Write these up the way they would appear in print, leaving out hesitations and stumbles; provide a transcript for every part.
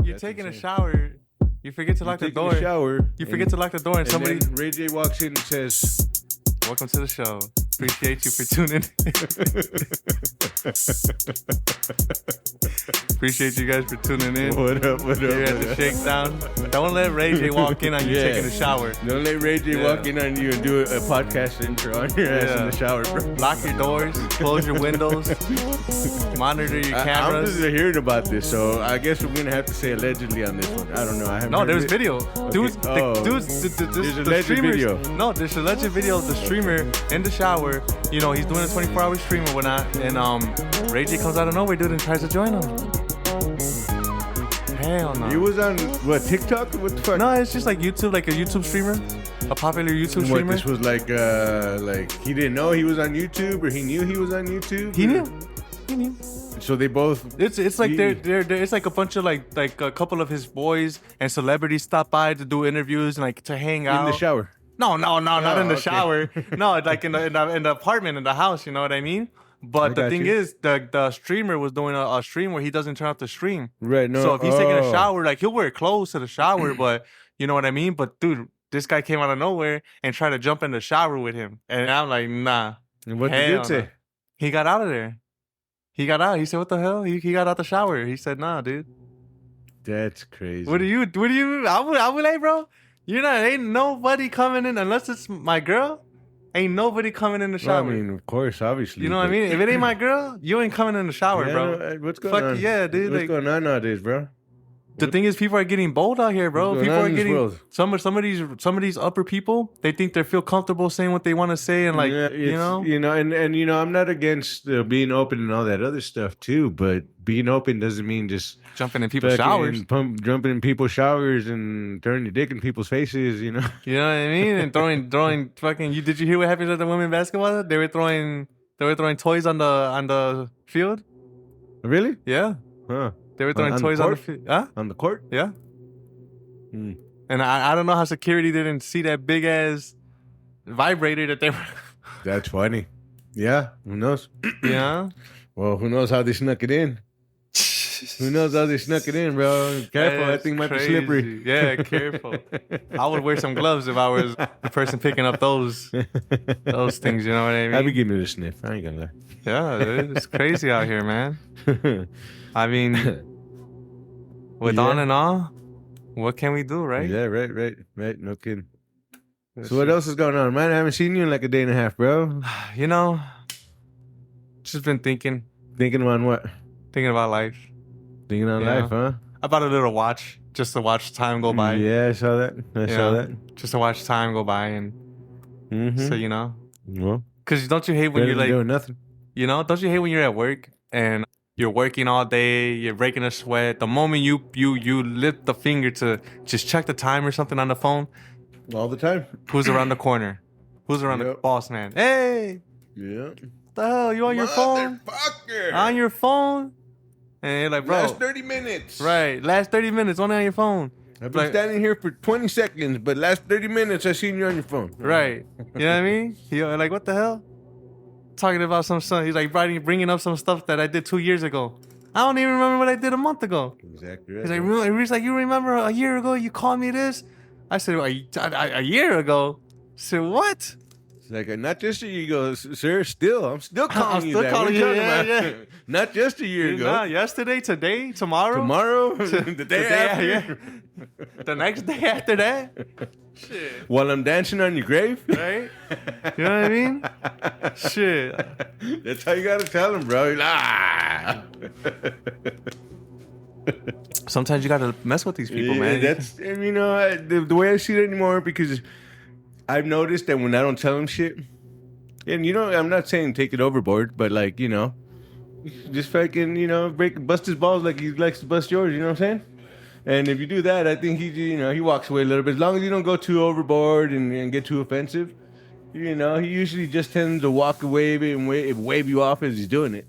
you're taking a shower. You forget to lock the door. You forget to lock the door, and somebody. Then Ray J walks in and says, "Welcome to the show. Appreciate you for tuning in." Appreciate you guys for tuning in. What up? Here at the Shakedown. Don't let Ray J walk in on you taking a shower. Don't let Ray J walk in on you and do a podcast intro on your ass in the shower, bro. Lock your doors. Close your windows. Monitor your cameras. I'm just hearing about this, so I guess we're gonna have to say allegedly on this one. I don't know. I haven't. No, there's video. Dudes, there's a alleged video. No, there's a alleged video of the streamer in the shower. You know, he's doing a 24-hour stream or whatnot, and Ray J comes out of nowhere, dude, and tries to join him. Hell no. He was on what, TikTok? What the fuck? No, it's just like YouTube, like a YouTube streamer, a popular YouTube streamer. What, this was like he didn't know he was on YouTube, or he knew he was on YouTube? He knew. So they both. It's like they're it's like a bunch of like a couple of his boys and celebrities stop by to do interviews and like to hang out in the shower. No, not in the shower. No, like in the apartment, in the house. You know what I mean? But the thing is, the streamer was doing a stream where he doesn't turn off the stream. Right. No. So if he's taking a shower, like he'll wear clothes to the shower, but you know what I mean? But dude, this guy came out of nowhere and tried to jump in the shower with him. And I'm like, nah. And what did he say? He got out of there. He got out. He said, what the hell? He got out the shower. He said, nah, dude. That's crazy. What do you I would like, bro, ain't nobody coming in unless it's my girl. Ain't nobody coming in the shower. Well, I mean, of course, obviously. You know what I mean? If it ain't my girl, you ain't coming in the shower, bro. No, what's going on? Yeah, dude. What's going on nowadays, bro? The thing is, people are getting bold out here, bro. People are getting some of these upper people. They think they feel comfortable saying what they want to say, and like and I'm not against being open and all that other stuff too. But being open doesn't mean just jumping in people's showers, jumping in people's showers, and turning your dick in people's faces. You know what I mean? And throwing fucking. Did you hear what happened at the women basketball? They were throwing toys on the field. Really? Yeah. Huh. They were throwing toys on the field. Huh? On the court? Yeah. And I don't know how security didn't see that big ass vibrator that they were. That's funny. Yeah. Who knows? Yeah. Well, who knows how they snuck it in? Who knows how they snuck it in, bro? Careful, that thing might be slippery. Yeah, careful. I would wear some gloves if I was the person picking up those things. You know what I mean? I'd be giving it a sniff. I ain't gonna lie. Yeah, dude, it's crazy out here, man. I mean, with on and on, what can we do, right? Yeah, right. No kidding. So what else is going on, man? I haven't seen you in like a day and a half, bro. Just been thinking. Thinking about what? Thinking about life. Thinking on life, huh? I bought a little watch just to watch time go by. Yeah, I saw that. I saw that. Just to watch time go by, and so Well, because don't you hate when you're like doing nothing? Don't you hate when you're at work and you're working all day, you're breaking a sweat. The moment you lift the finger to just check the time or something on the phone, all the time. Who's around the corner? Who's around the boss man? Hey, yeah. What the hell? You on your phone? Motherfucker. On your phone? And you're like, bro. Last 30 minutes. Right. Last 30 minutes only on your phone. I've been standing here for 20 seconds, but last 30 minutes I seen you on your phone. Right. You know what I mean? You're like, what the hell? Talking about some stuff. He's like bringing up some stuff that I did 2 years ago. I don't even remember what I did a month ago. Exactly right. He's like, you remember a year ago you called me this? I said, a year ago? I said, what? It's like, not just a year ago, sir. I'm still calling you that. Calling you, yeah. Not just a year ago. Not yesterday, today, tomorrow. Tomorrow? The day after? Yeah. The next day after that? Shit. While I'm dancing on your grave? Right? You know what I mean? Shit. That's how you gotta tell him, bro. Sometimes you gotta mess with these people, man. That's, the way I see it anymore, because I've noticed that when I don't tell him shit, and I'm not saying take it overboard, but like, just fucking, bust his balls like he likes to bust yours, you know what I'm saying? And if you do that, I think he walks away a little bit. As long as you don't go too overboard and get too offensive, he usually just tends to walk away and wave you off as he's doing it,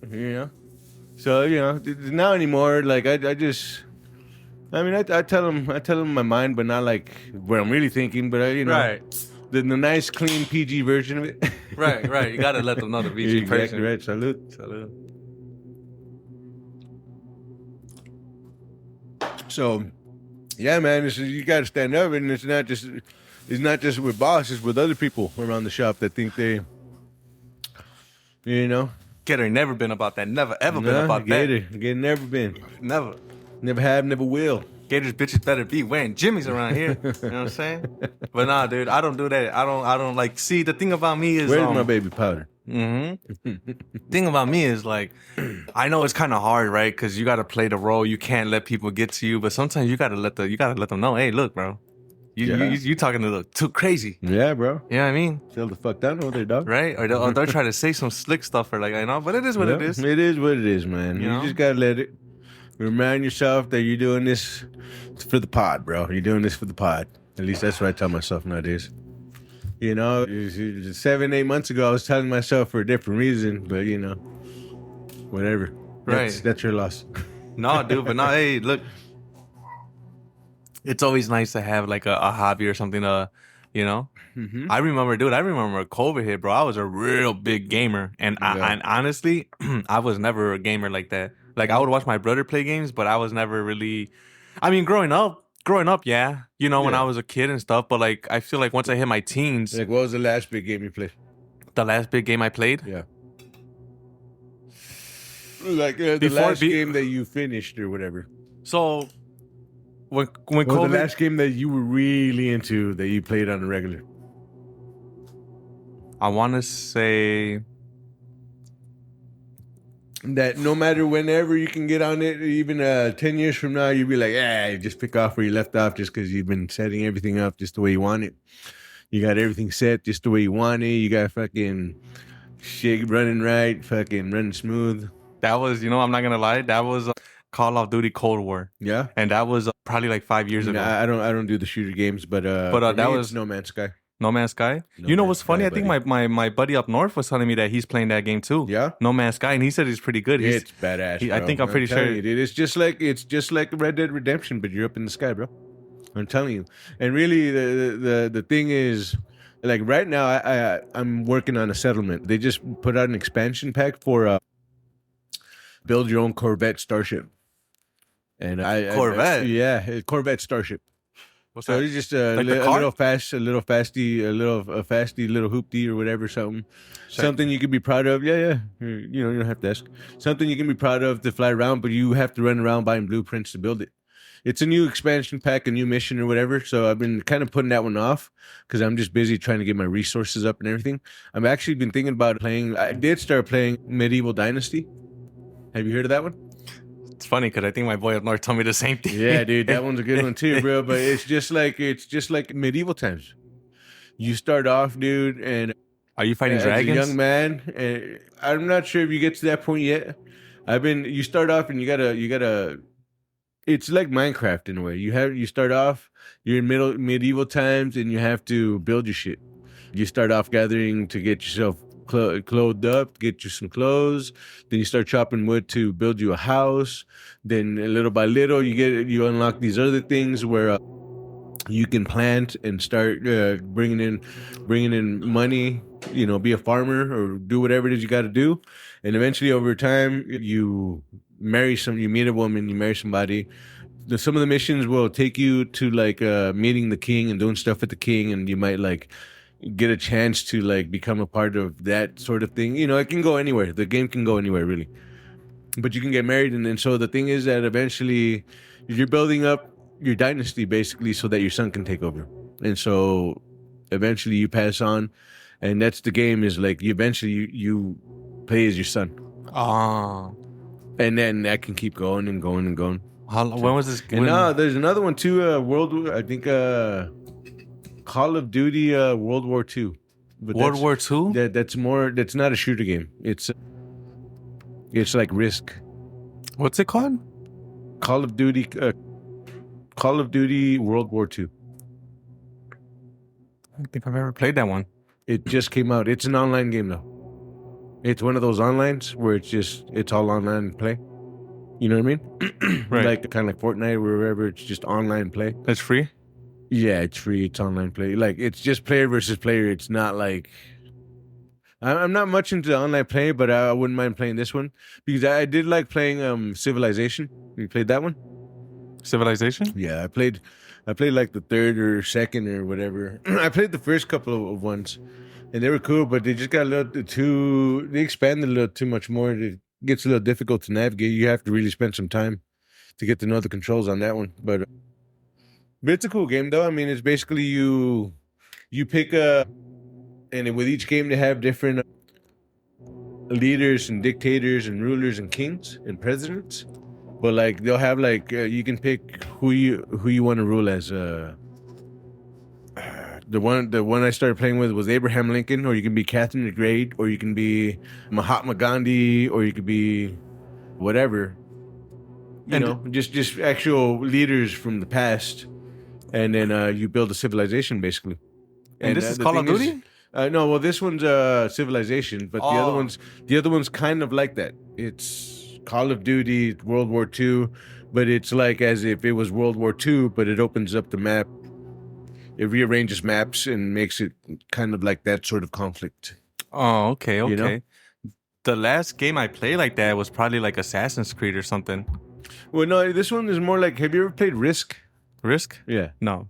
So, now anymore, like I tell him my mind, but not like what I'm really thinking, but right. The nice, clean PG version of it. Right. You gotta let them know the PG exactly person. Right. Salute. So, yeah, man, you got to stand up, and it's not just with boss, it's with other people around the shop that think they, you know. Gator ain't never been about that. Never ever been about Gator, that. Gator never been. Never. Never have, never will. Gator's bitches better be wearing jimmies around here. You know what I'm saying? But nah, dude, I don't do that. I don't like. See, the thing about me is, where's my baby powder? Thing about me is like, I know it's kind of hard, right? Because you got to play the role. You can't let people get to you, but sometimes you gotta let them know, hey, look, bro, you talking to look too crazy. Yeah, bro. You know what I mean? Tell the fuck down over there, dog. Right? Or they'll try to say some slick stuff or like, I know, but it is what it is. It is what it is, man. You know? Just gotta let it. Remind yourself that you're doing this for the pod, bro. You're doing this for the pod. At least that's what I tell myself nowadays. You know, 7-8 months ago, I was telling myself for a different reason, but you know, whatever. Right. That's your loss. No, dude, but no, hey, look. It's always nice to have like a hobby or something to, you know. Mm-hmm. I remember COVID hit, bro. I was a real big gamer, and I honestly, I was never a gamer like that. Like I would watch my brother play games, but I was never really. I mean, growing up, yeah, you know, when I was a kid and stuff. But like, I feel like once I hit my teens, Like, what was the last big game you played? the last big game I played, Yeah. Like the last game that you finished or whatever. So when What was COVID, the last game that you were really into that you played on a regular? I want to say. That no matter whenever you can get on it, even 10 years from now, you'd be like, you just pick off where you left off just because you've been setting everything up just the way you want it. You got everything set just the way you want it. You got fucking shit running right, fucking running smooth. That was, I'm not going to lie, that was Call of Duty Cold War. Yeah? And that was probably like 5 years ago. I don't do the shooter games, but that was No Man's Sky. No Man's Sky? No What's funny? I think my buddy up north was telling me that he's playing that game too. Yeah? No Man's Sky, and he said it's pretty good. It's badass, bro. I think I'm pretty sure. You, dude, it's just like Red Dead Redemption, but you're up in the sky, bro. I'm telling you. And really, the thing is, like right now, I'm working on a settlement. They just put out an expansion pack for build your own Corvette Starship. And Corvette? Corvette Starship. What's So that? it's just a little fasty little hoopty or whatever, something you can be proud of. Yeah. You don't have to ask. Something you can be proud of to fly around, but you have to run around buying blueprints to build it. It's a new expansion pack, a new mission or whatever. So I've been kind of putting that one off because I'm just busy trying to get my resources up and everything. I've actually been thinking about playing. I did start playing Medieval Dynasty. Have you heard of that one? It's funny because I think my boy up north told me the same thing. Yeah, dude, that one's a good one too, bro. But it's just like medieval times. You start off, dude, and are you fighting dragons? As a young man, and I'm not sure if you get to that point yet. You start off and you gotta. It's like Minecraft in a way. You start off, you're in medieval times, and you have to build your shit. You start off gathering to get yourself clothed up, get you some clothes. Then you start chopping wood to build you a house. Then little by little, you unlock these other things where you can plant and start bringing in money. Be a farmer or do whatever it is you got to do. And eventually, over time, you meet a woman, you marry somebody. Some of the missions will take you to like meeting the king and doing stuff with the king, and you might like get a chance to like become a part of that sort of thing. It can go anywhere. The game can go anywhere, really. But you can get married, and then so the thing is that eventually you're building up your dynasty basically so that your son can take over. And so eventually you pass on, and that's the game is like you play as your son. Oh. And then that can keep going and going and going. When was this? And there's another one too. Call of Duty World War II. But World War II? That's not a shooter game. It's like Risk. What's it called? Call of Duty World War II. I don't think I've ever played that one. It just came out. It's an online game though. It's one of those onlines where it's all online play. You know what I mean? Right. Like kind of like Fortnite or wherever. It's just online play. It's free? Yeah, it's free. It's online play. Like it's just player versus player. It's not like I'm not much into online play, but I wouldn't mind playing this one because I did like playing Civilization. You played that one? Civilization? Yeah, I played like the third or second or whatever. I played the first couple of ones, and they were cool, but they just got a little too. They expanded a little too much more. It gets a little difficult to navigate. You have to really spend some time to get to know the controls on that one. But it's a cool game though. I mean, it's basically you pick a, and with each game they have different leaders and dictators and rulers and kings and presidents. But like they'll have like you can pick who you want to rule as. The one I started playing with was Abraham Lincoln, or you can be Catherine the Great, or you can be Mahatma Gandhi, or you could be whatever. You know, just actual leaders from the past, and then you build a civilization basically. And this is Call of Duty? No, well, this one's Civilization, but the other one's kind of like that. It's Call of Duty, World War II, but it's like as if it was World War II, but it opens up the map. It rearranges maps and makes it kind of like that sort of conflict. Oh, okay, okay. You know? The last game I played like that was probably like Assassin's Creed or something. Well, no, this one is more like. Have you ever played Risk? Risk? Yeah. No.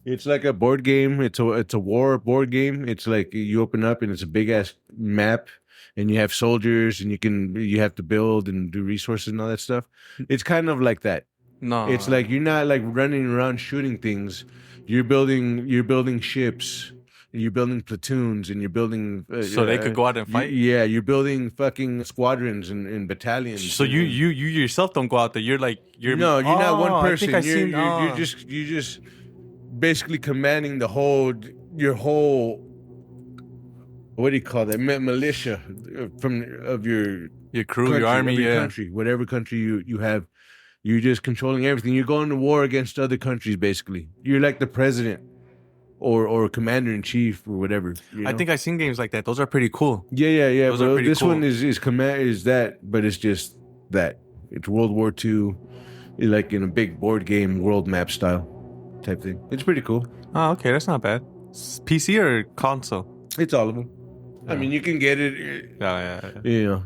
It's like a board game. It's a war board game. It's like you open up and it's a big ass map, and you have soldiers, and you have to build and do resources and all that stuff. It's kind of like that. No. It's like you're not like running around shooting things. You're building ships. You're building platoons, and you're building. So they could go out and fight. You're building fucking squadrons and battalions. So you yourself don't go out there. You're no, you're not one person. You're You're just basically commanding your whole. What do you call that? Militia of your crew, country, your army, your country, whatever country you have. You're just controlling everything. You're going to war against other countries, basically. You're like the president or commander in chief or whatever. You know? I think I've seen games like that. Those are pretty cool. Yeah. Those are pretty this cool. one is that, but it's just that. It's World War II, like in a big board game, world map style type thing. It's pretty cool. Oh, okay. That's not bad. PC or console? It's all of them. I mean, you can get it. Yeah. You know.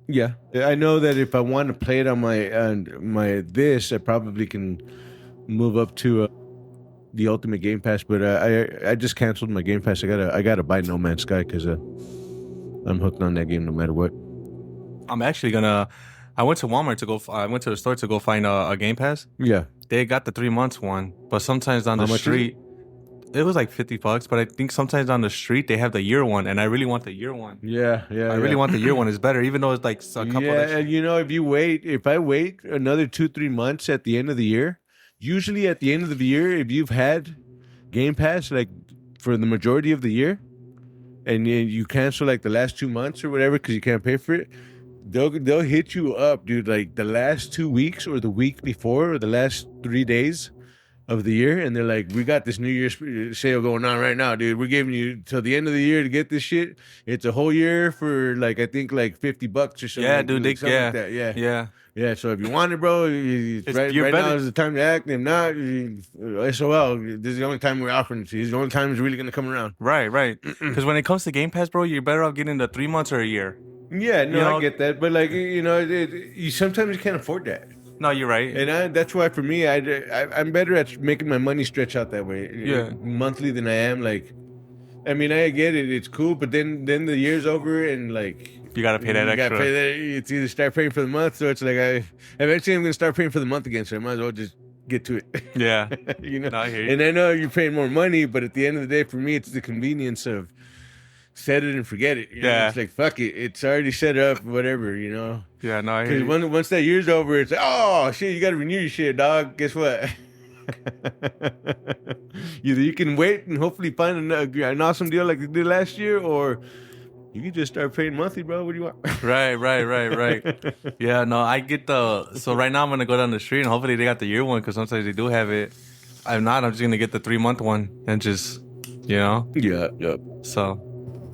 Yeah, I know that if I want to play it on my this, I probably can move up to the Ultimate Game Pass. But I just canceled my Game Pass. I gotta buy No Man's Sky because I'm hooked on that game no matter what. I'm actually gonna. I went to Walmart to go. I went to the store to go find a Game Pass. Yeah, they got the 3 months one, but sometimes on the street. It was like $50, but I think sometimes on the street they have the year one, and I really want the year one. Yeah. I really want the year one. It's better, even though it's like a couple. Yeah, and you know, if I wait another 2-3 months at the end of the year, usually at the end of the year, if you've had Game Pass like for the majority of the year, and you cancel like the last 2 months or whatever because you can't pay for it, they'll hit you up, dude. Like the last 2 weeks or the week before or the last 3 days of the year, and they're like, we got this New Year's sale going on right now, dude. We're giving you till the end of the year to get this shit. It's a whole year for like I think like $50 or something. Yeah, dude. Like that. Yeah. So if you want it, bro, right now is the time to act. If not, SOL. This is the only time we're offering it to you. This is the only time it's really gonna come around. Right. Because when it comes to Game Pass, bro, you're better off getting the 3 months or a year. Yeah, no, I get that, but like you sometimes you can't afford that. No, you're right. And that's why for me, I'm better at making my money stretch out that way. Yeah. Monthly than I am like. I mean, I get it. It's cool, but then the year's over and like you gotta pay that extra. You gotta pay that. It's either start paying for the month, or it's like eventually I'm gonna start paying for the month again. So I might as well just get to it. Yeah. You know. No, I hear you. And I know you're paying more money, but at the end of the day, for me, it's the convenience of set it and forget it. You know? It's like fuck it. It's already set up. Whatever. You know. Yeah. No, I hear you. Once that year's over, it's like, oh shit, you gotta renew your shit, dog. Guess what? Either you can wait and hopefully find an awesome deal like they did last year, or you can just start paying monthly, bro. What do you want? Right. Yeah, no, I get so right now I'm going to go down the street and hopefully they got the year one because sometimes they do have it. If not, I'm just going to get the 3 month one and just, you know? Yeah. So,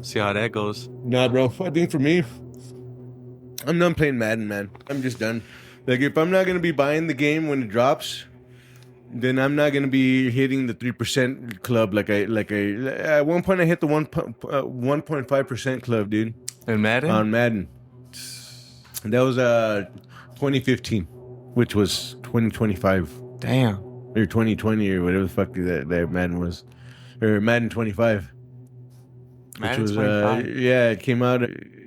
see how that goes. Nah, bro. I think for me, I'm done playing Madden, man. I'm just done. Like, if I'm not going to be buying the game when it drops, then I'm not gonna be hitting the 3% club like I at one point I hit the 1.5% club, dude. In Madden? On Madden. And that was 2015. which was 2025 Damn. or 2020 or whatever the fuck that Madden was, or Madden 25. Which was 25. yeah, it came out.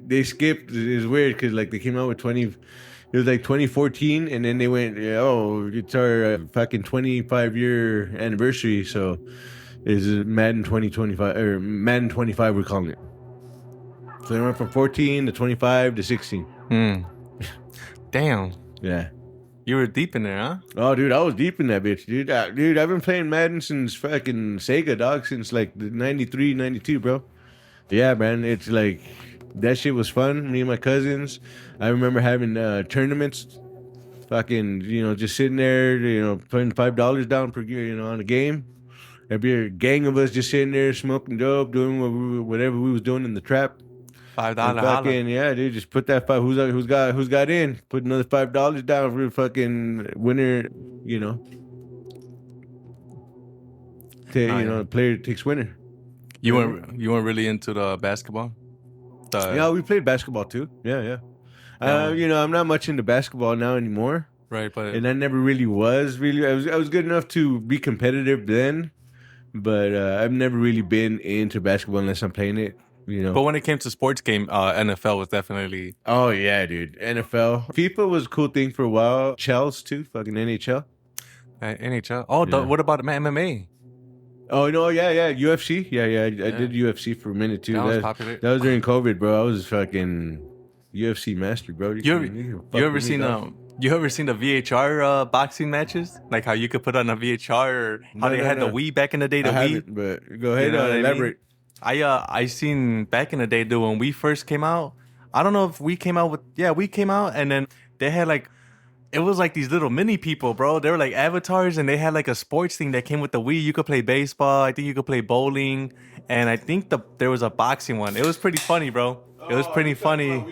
They skipped. It was weird because like they came out with 20. It was like 2014, and then they went, oh, it's our fucking 25-year anniversary, so is Madden 2025 or Madden 25? We're calling it. So they went from 14 to 25 to 16. Damn. Yeah. You were deep in there, huh? Oh, dude, I was deep in that bitch, dude. Dude, I've been playing Madden since fucking Sega, dog, since like the 93, 92, bro. Yeah, man, it's like that shit was fun. Me and my cousins. I remember having tournaments, fucking, just sitting there, putting $5 down per year, on a game. There'd be a gang of us just sitting there smoking dope, doing whatever we was doing in the trap. $5 fucking yeah, dude. Just put that five. Who's got in? Put another $5 down for the fucking winner. Player takes winner. You weren't really into the basketball. Yeah, we played basketball too. Yeah. I'm not much into basketball now anymore. Right, and I never really was. I was good enough to be competitive then, but I've never really been into basketball unless I'm playing it. But when it came to sports game, NFL was definitely. Oh yeah, dude. NFL, FIFA was a cool thing for a while. Chels too, fucking NHL. NHL. Oh, yeah. What about MMA? Oh no, yeah, UFC. Yeah. I did UFC for a minute too. That was popular. That was during COVID, bro. I was fucking UFC master, bro. You ever seen the VHR boxing matches? Like how you could put on a VHR, or how they had the Wii back in the day. The Wii. But go ahead, elaborate. I seen back in the day, dude, when we first came out. I don't know if we came out, and then they had like, it was like these little mini people, bro. They were like avatars, and they had like a sports thing that came with the Wii. You could play baseball. I think you could play bowling, and I think there was a boxing one. It was pretty funny, bro. It was pretty funny.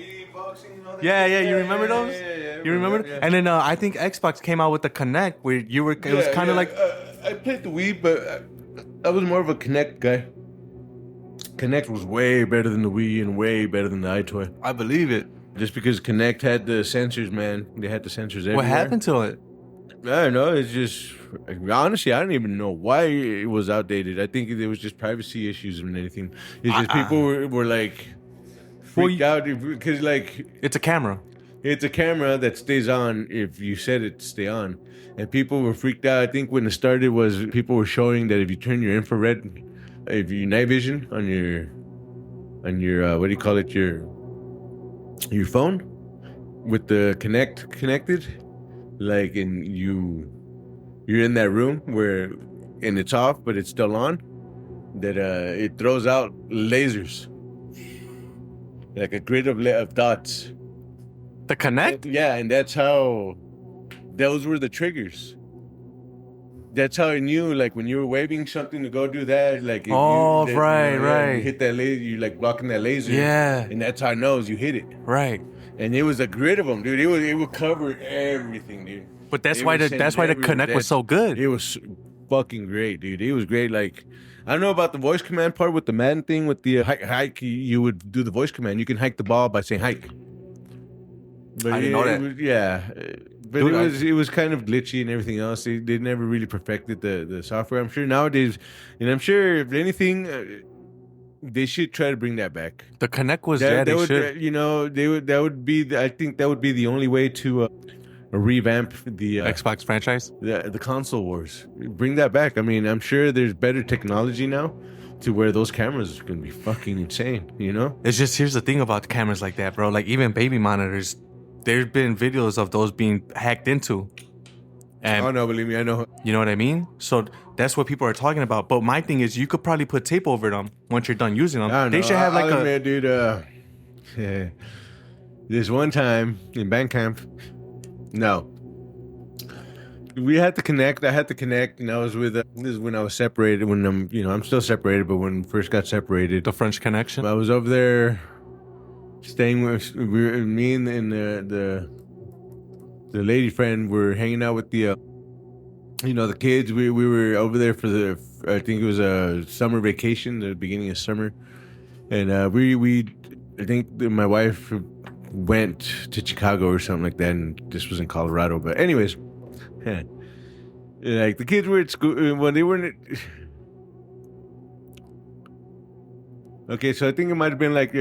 Yeah. You remember those? Yeah. You remember? Yeah. And then I think Xbox came out with the Kinect, where you were. It was kind of like. I played the Wii, but I was more of a Kinect guy. Kinect was way better than the Wii and way better than the iToy. I believe it. Just because Kinect had the sensors, man. They had the sensors everywhere. What happened to it? I don't know. It's just... Honestly, I don't even know why it was outdated. I think it was just privacy issues and anything. It's just people were like... freaked out because like... It's a camera. It's a camera that stays on if you set it to stay on. And people were freaked out. I think when it started was people were showing that if you turn your infrared... If your night vision on your what do you call it, your phone with the Kinect connected, like, and you're in that room and it's off but it's still on, that it throws out lasers, like a grid of dots. The Kinect? Yeah, and those were the triggers. That's how I knew, like, when you were waving something to go do that, like... right. You hit that laser, you're, like, blocking that laser. Yeah. And that's how I know you hit it. Right. And it was a grid of them, dude. It would cover everything, dude. But that's why the Kinect was so good. It was fucking great, dude. It was great, like... I don't know about the voice command part with the Madden thing, with the hike. You would do the voice command. You can hike the ball by saying hike. But I didn't know that. Yeah. But dude, it was kind of glitchy and everything else. They never really perfected the software. I'm sure nowadays, and I'm sure if anything, they should try to bring that back. The Kinect was should. I think that would be the only way to revamp the Xbox franchise, the console wars. Bring that back. I mean, I'm sure there's better technology now to where those cameras are gonna be fucking insane. It's just, here's the thing about cameras like that, bro. Like even baby monitors. There's been videos of those being hacked into. And, oh, no, believe me, I know. You know what I mean? So that's what people are talking about. But my thing is, you could probably put tape over them once you're done using them. They should have dude, this one time in band camp, no. We had to connect. I had to connect, and I was with... this is when I was separated, when I'm still separated, but when I first got separated. The French connection? I was over there... staying with me and the lady friend were hanging out with the the kids. We were over there for I think it was a summer vacation, the beginning of summer, and I think my wife went to Chicago or something like that, and this was in Colorado. But anyways, like the kids were at school when they were in. Okay, so I think it might have been like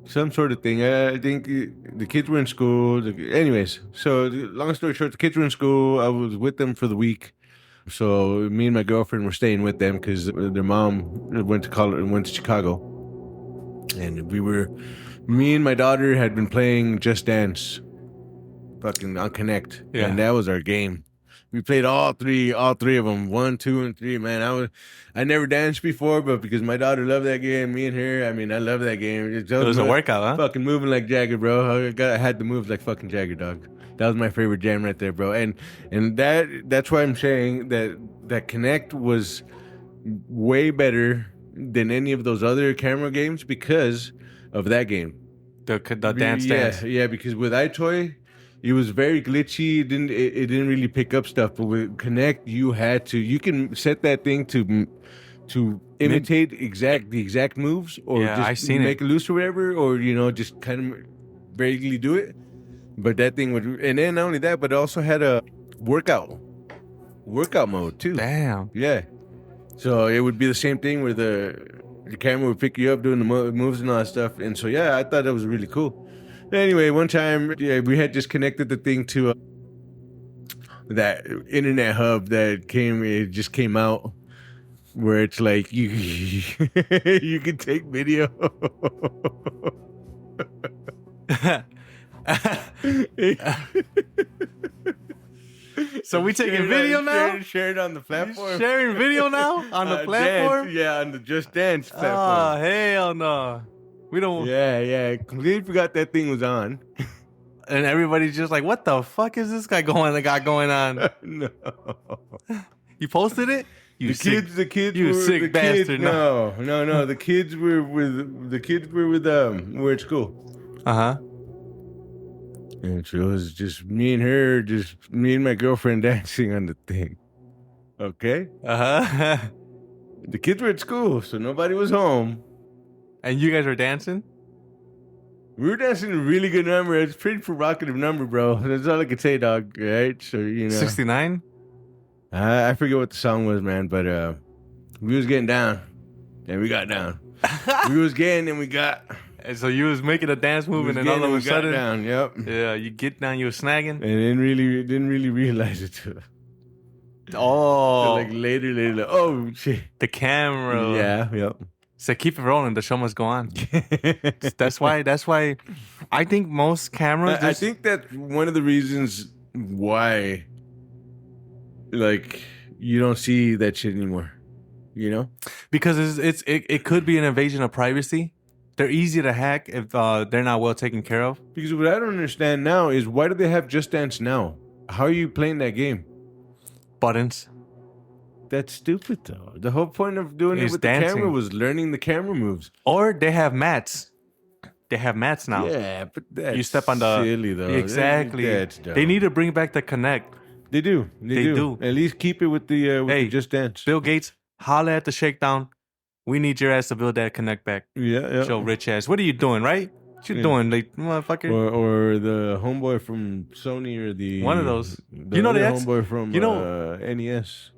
some sort of thing. I think the kids were in school. Anyways, so long story short, the kids were in school. I was with them for the week. So me and my girlfriend were staying with them because their mom went to Chicago, and me and my daughter had been playing Just Dance, fucking on Kinect, and that was our game. We played all three of them, 1, 2, and 3. Man, I never danced before, but because my daughter loved that game, me and her, I mean, I love that game. It was a workout, huh? Fucking moving like Jagger, bro. I had to move like fucking Jagger, dog. That was my favorite jam right there, bro. And that's why I'm saying that Kinect was way better than any of those other camera games because of that game. The dance. Yeah, because with iToy, it was very glitchy. It didn't really pick up stuff. But with Kinect, you can set that thing to imitate the exact moves, or just make it loose or whatever, or just kind of vaguely do it. But that thing would, and then not only that, but it also had a workout mode too. Damn. Yeah. So it would be the same thing where the camera would pick you up doing the moves and all that stuff. And so I thought that was really cool. Anyway, one time, we had just connected the thing to that internet hub it just came out, where it's like you you can take video. So we taking video now? Share it on the platform. Sharing video now on the platform? On the Just Dance platform. Oh, hell no. We don't. Yeah. Completely forgot that thing was on. And everybody's just like, what the fuck is this guy going on? No. You posted it? The kids you were sick the bastard. Kids, no. The kids were at school. Uh-huh. And so it was just me and my girlfriend dancing on the thing. Okay? Uh-huh. The kids were at school, so nobody was home. And you guys were dancing? We were dancing a really good number. It's a pretty provocative number, bro. That's all I could say, dog. Right? So, 69? I forget what the song was, man, but we was getting down. And we got down. We was getting and we got... And so you was making a dance move, and then all of a sudden, down, yep. Yeah, you get down, you were snagging, and didn't really realize it too. Oh, so like later, like, oh shit, the camera. Yeah, yep. So keep it rolling. The show must go on. That's why. I think most cameras. I think that's one of the reasons why, like, you don't see that shit anymore. Because it could be an invasion of privacy. They're easy to hack if they're not well taken care of. Because what I don't understand now is, why do they have Just Dance now? How are you playing that game? Buttons. That's stupid, though. The whole point of doing it with dancing. The camera was learning the camera moves. Or they have mats. They have mats now. Yeah, but that's you step on the silly, though. Exactly. That's dumb. They need to bring back the Kinect. They do. They do. At least keep it with the Just Dance. Bill Gates, holla at the Shakedown. We need your ass to build that Kinect back. Yeah. Show rich ass. What are you doing, right? What you doing, like, motherfucker? Or the homeboy from Sony, or the one of those. The homeboy from NES.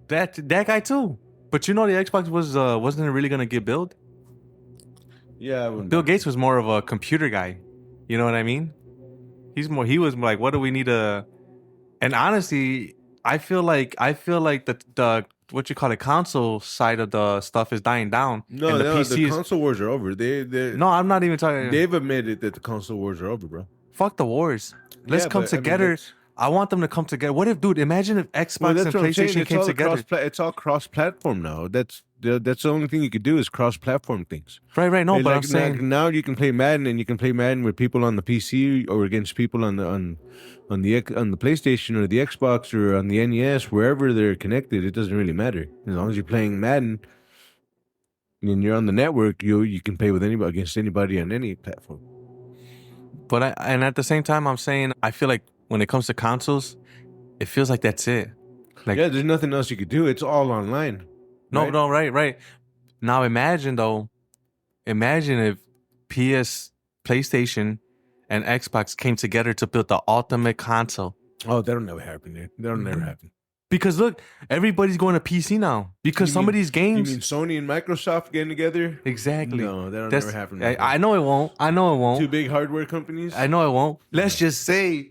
That guy too. But the Xbox wasn't really gonna get built. Yeah. Bill Gates was more of a computer guy. You know what I mean? He was like, what do we need to? And honestly, I feel like the what you call it, console side of the stuff is dying down. No, the console wars are over. No, I'm not even talking. They've admitted that the console wars are over, bro. Fuck the wars. Let's come together. I want them to come together. What if, dude? Imagine if Xbox and PlayStation came together. It's all cross-platform now. That's the only thing you could do is cross-platform things. Right. No, but I'm saying now you can play Madden, and you can play Madden with people on the PC or against people on the PlayStation or the Xbox or on the NES, wherever they're connected. It doesn't really matter, as long as you're playing Madden and you're on the network. You can play with anybody, against anybody on any platform. But at the same time, I'm saying I feel like when it comes to consoles, it feels like that's it. Like, yeah, there's nothing else you could do. It's all online. No, right. Now imagine if PlayStation, and Xbox came together to build the ultimate console. Oh, that'll never happen, dude. That'll never happen. Because look, everybody's going to PC now. Because some of these games. You mean Sony and Microsoft getting together? Exactly. No, that'll never happen. I know it won't. I know it won't. Two big hardware companies? I know it won't. Let's just say.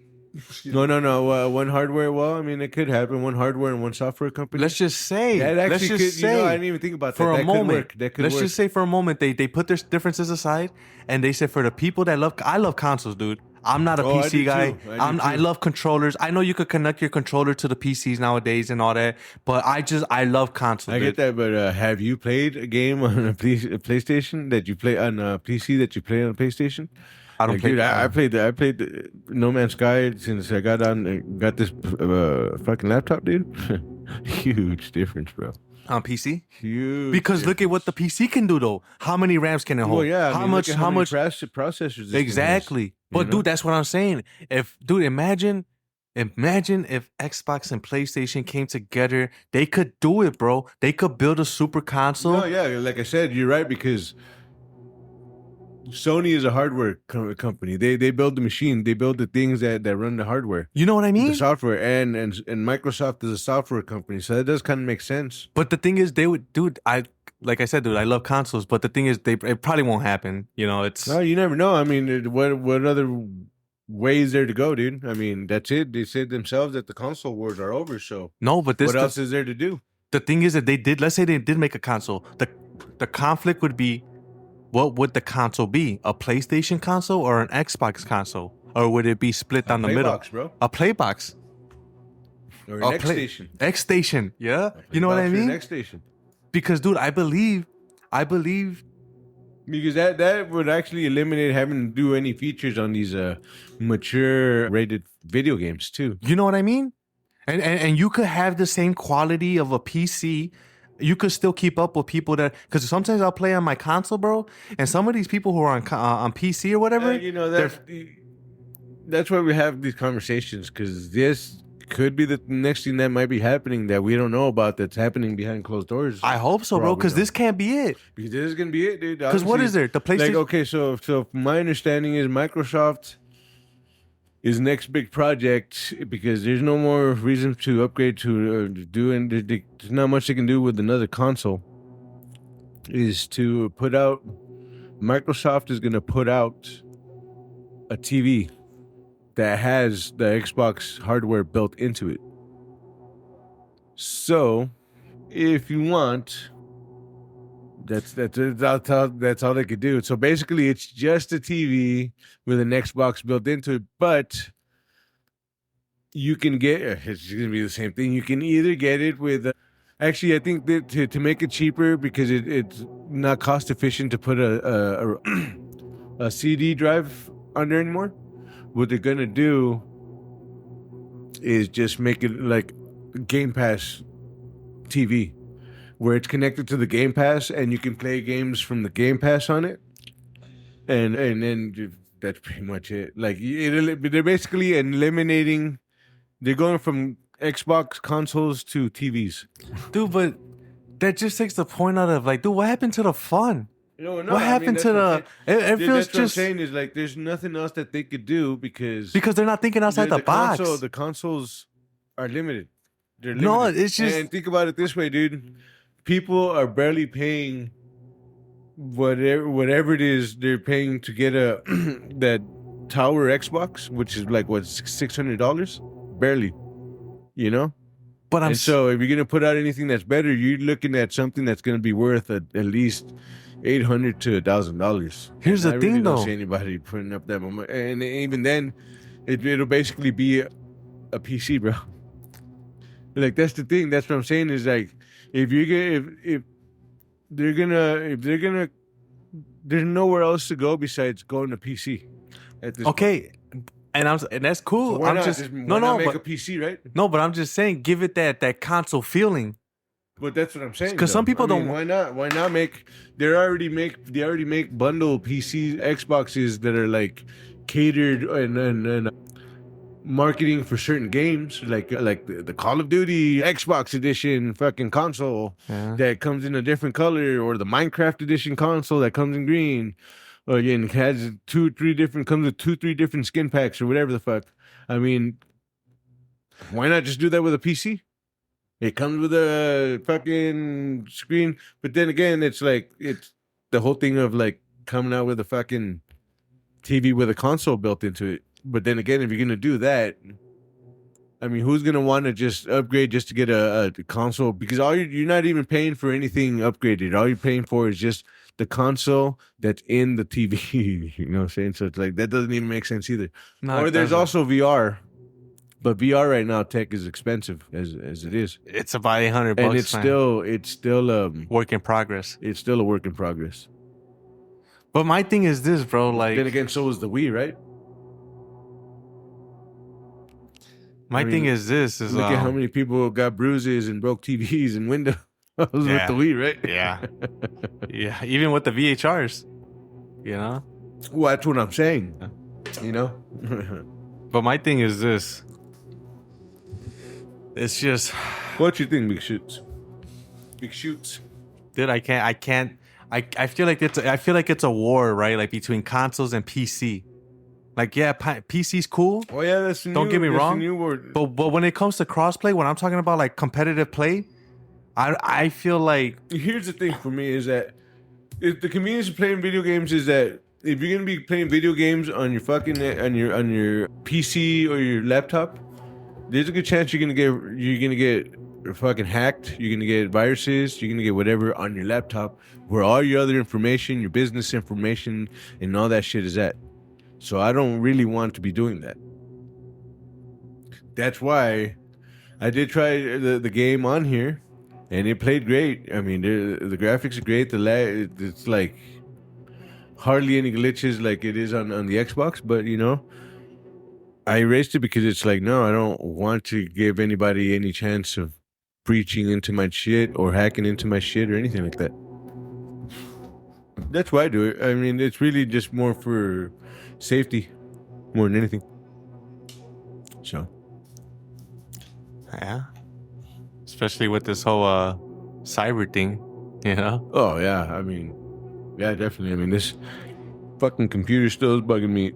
No. One hardware. Well, I mean, it could happen. One hardware and one software company. Let's just say. That actually let's just could, say. I didn't even think about that. For a moment. That could let's work. just say for a moment they put their differences aside and they said for the people that I love consoles, dude. I'm not a PC guy. I love controllers. I know you could connect your controller to the PCs nowadays and all that, but I love consoles. I get that, but have you played a game on a PlayStation that you play on a PC that you play on a PlayStation? I don't play. Dude, I played No Man's Sky since I got this fucking laptop, dude. Huge difference, bro. On PC? Huge. Because difference. look at what the PC can do, though. How many RAMs can it hold? Well, yeah. How much processors? Exactly. But dude, that's what I'm saying. Imagine if Xbox and PlayStation came together, they could do it, bro. They could build a super console. No, yeah, like I said, you're right because Sony is a hardware company. They build the machine. They build the things that run the hardware. You know what I mean? The software and Microsoft is a software company, so that does kind of make sense. But the thing is, they would, dude. Like I said, dude, I love consoles, but the thing is, it probably won't happen. You know, it's no, you never know. I mean, what other way is there to go, dude? I mean, that's it. They said themselves that the console wars are over. So no, but what else is there to do? The thing is that let's say they did make a console. The conflict would be, what would the console be? A PlayStation console or an Xbox console, or would it be split down the middle? Box, bro. A play box. Or an X station. X station, yeah. You know what I mean? X station. Because, dude, I believe. Because that would actually eliminate having to do any features on these mature rated video games too. You know what I mean? And you could have the same quality of a PC. You could still keep up with people that, because sometimes I'll play on my console, bro, and some of these people who are on PC or whatever, you know, that's why we have these conversations, because this could be the next thing that might be happening that we don't know about, that's happening behind closed doors. I hope so, bro, because this can't be it. Because this is gonna be it, dude. Because what is there? The PlayStation. Like, okay, so my understanding is Microsoft is next big project, because there's no more reason to upgrade to do, and there's not much they can do with another console. Is to put out. Microsoft is gonna put out a TV that has the Xbox hardware built into it. So, if you want, that's all they could do. So basically, it's just a TV with an Xbox built into it, but you can get, it's gonna be the same thing. You can either get it with. Actually, I think that to make it cheaper, because it's not cost efficient to put a CD drive on there anymore. What they're gonna do is just make it like Game Pass TV, where it's connected to the Game Pass and you can play games from the Game Pass on it, and then that's pretty much it. Like they're basically eliminating. They're going from Xbox consoles to TVs, dude. But that just takes the point out of, like, dude, what happened to the fun? No, what happened to the? It feels just. What I'm saying is, like, there's nothing else that they could do because they're not thinking outside the box. The consoles are limited. They're limited. No, it's just. And think about it this way, dude. People are barely paying whatever it is they're paying to get that tower Xbox, which is like what, $600, barely. You know. But so if you're gonna put out anything that's better, you're looking at something that's gonna be worth at least $800 to $1,000. Here's the thing, though. I don't see anybody putting up that moment, and even then, it'll basically be a PC, bro. Like, that's the thing. That's what I'm saying. Is like, if they're gonna, there's nowhere else to go besides going to PC. At this point. And that's cool. So why not make a PC, right? No, but I'm just saying, give it that console feeling. But that's what I'm saying. Because some people don't. Why not? Why not make? They already make bundle PC Xboxes that are like catered and marketing for certain games, like the Call of Duty Xbox edition fucking console that comes in a different color, or the Minecraft edition console that comes in green, Oh yeah, and it has comes with 3 different skin packs or whatever the fuck. I mean, why not just do that with a PC? It comes with a fucking screen, but then again, it's the whole thing of like coming out with a fucking TV with a console built into it. But then again, if you're gonna do that, I mean, who's gonna want to just upgrade just to get a console? Because you're not even paying for anything upgraded. All you're paying for is just the console that's in the TV. You know what I'm saying? So it's like that doesn't even make sense either. No, Or it there's doesn't. also VR, but VR right now tech is expensive as it is, It's about $800, and it's man. still Work in progress. it's still a work in progress. But my thing is this, bro. Like, Then again, so is the Wii, right? my thing is this: is Look at how many people got bruises and broke TVs and windows with Yeah. the Wii, right? Yeah, yeah. Even with the VHRs, you know. Well, that's what I'm saying. You know. But my thing is this: it's just, What you think, Big Shoots? Big Shoots. dude. I can't. I feel like it's a war, right? Like between consoles and PC. Like, yeah, PC's cool. Oh yeah, that's the Don't get me that's the wrong, new word. but when it comes to crossplay, when I'm talking about like competitive play, I feel like Here's the thing for me is that if the convenience of playing video games is that if you're gonna be playing video games on your fucking on your PC or your laptop, there's a good chance you're gonna get fucking hacked. You're gonna get viruses. You're gonna get whatever on your laptop where all your other information, your business information, and all that shit is at. So I don't really want to be doing that. That's why I did try the game on here, and it played great. I mean, the graphics are great. It's like hardly any glitches like it is on the Xbox. But you know, I erased it because it's like, no, I don't want to give anybody any chance of breaching into my shit or hacking into my shit or anything like that. That's why I do it. I mean, it's really just more for safety more than anything. So, yeah, especially with this whole cyber thing, you know. oh yeah, I mean, yeah, definitely. I mean, this fucking computer still is bugging me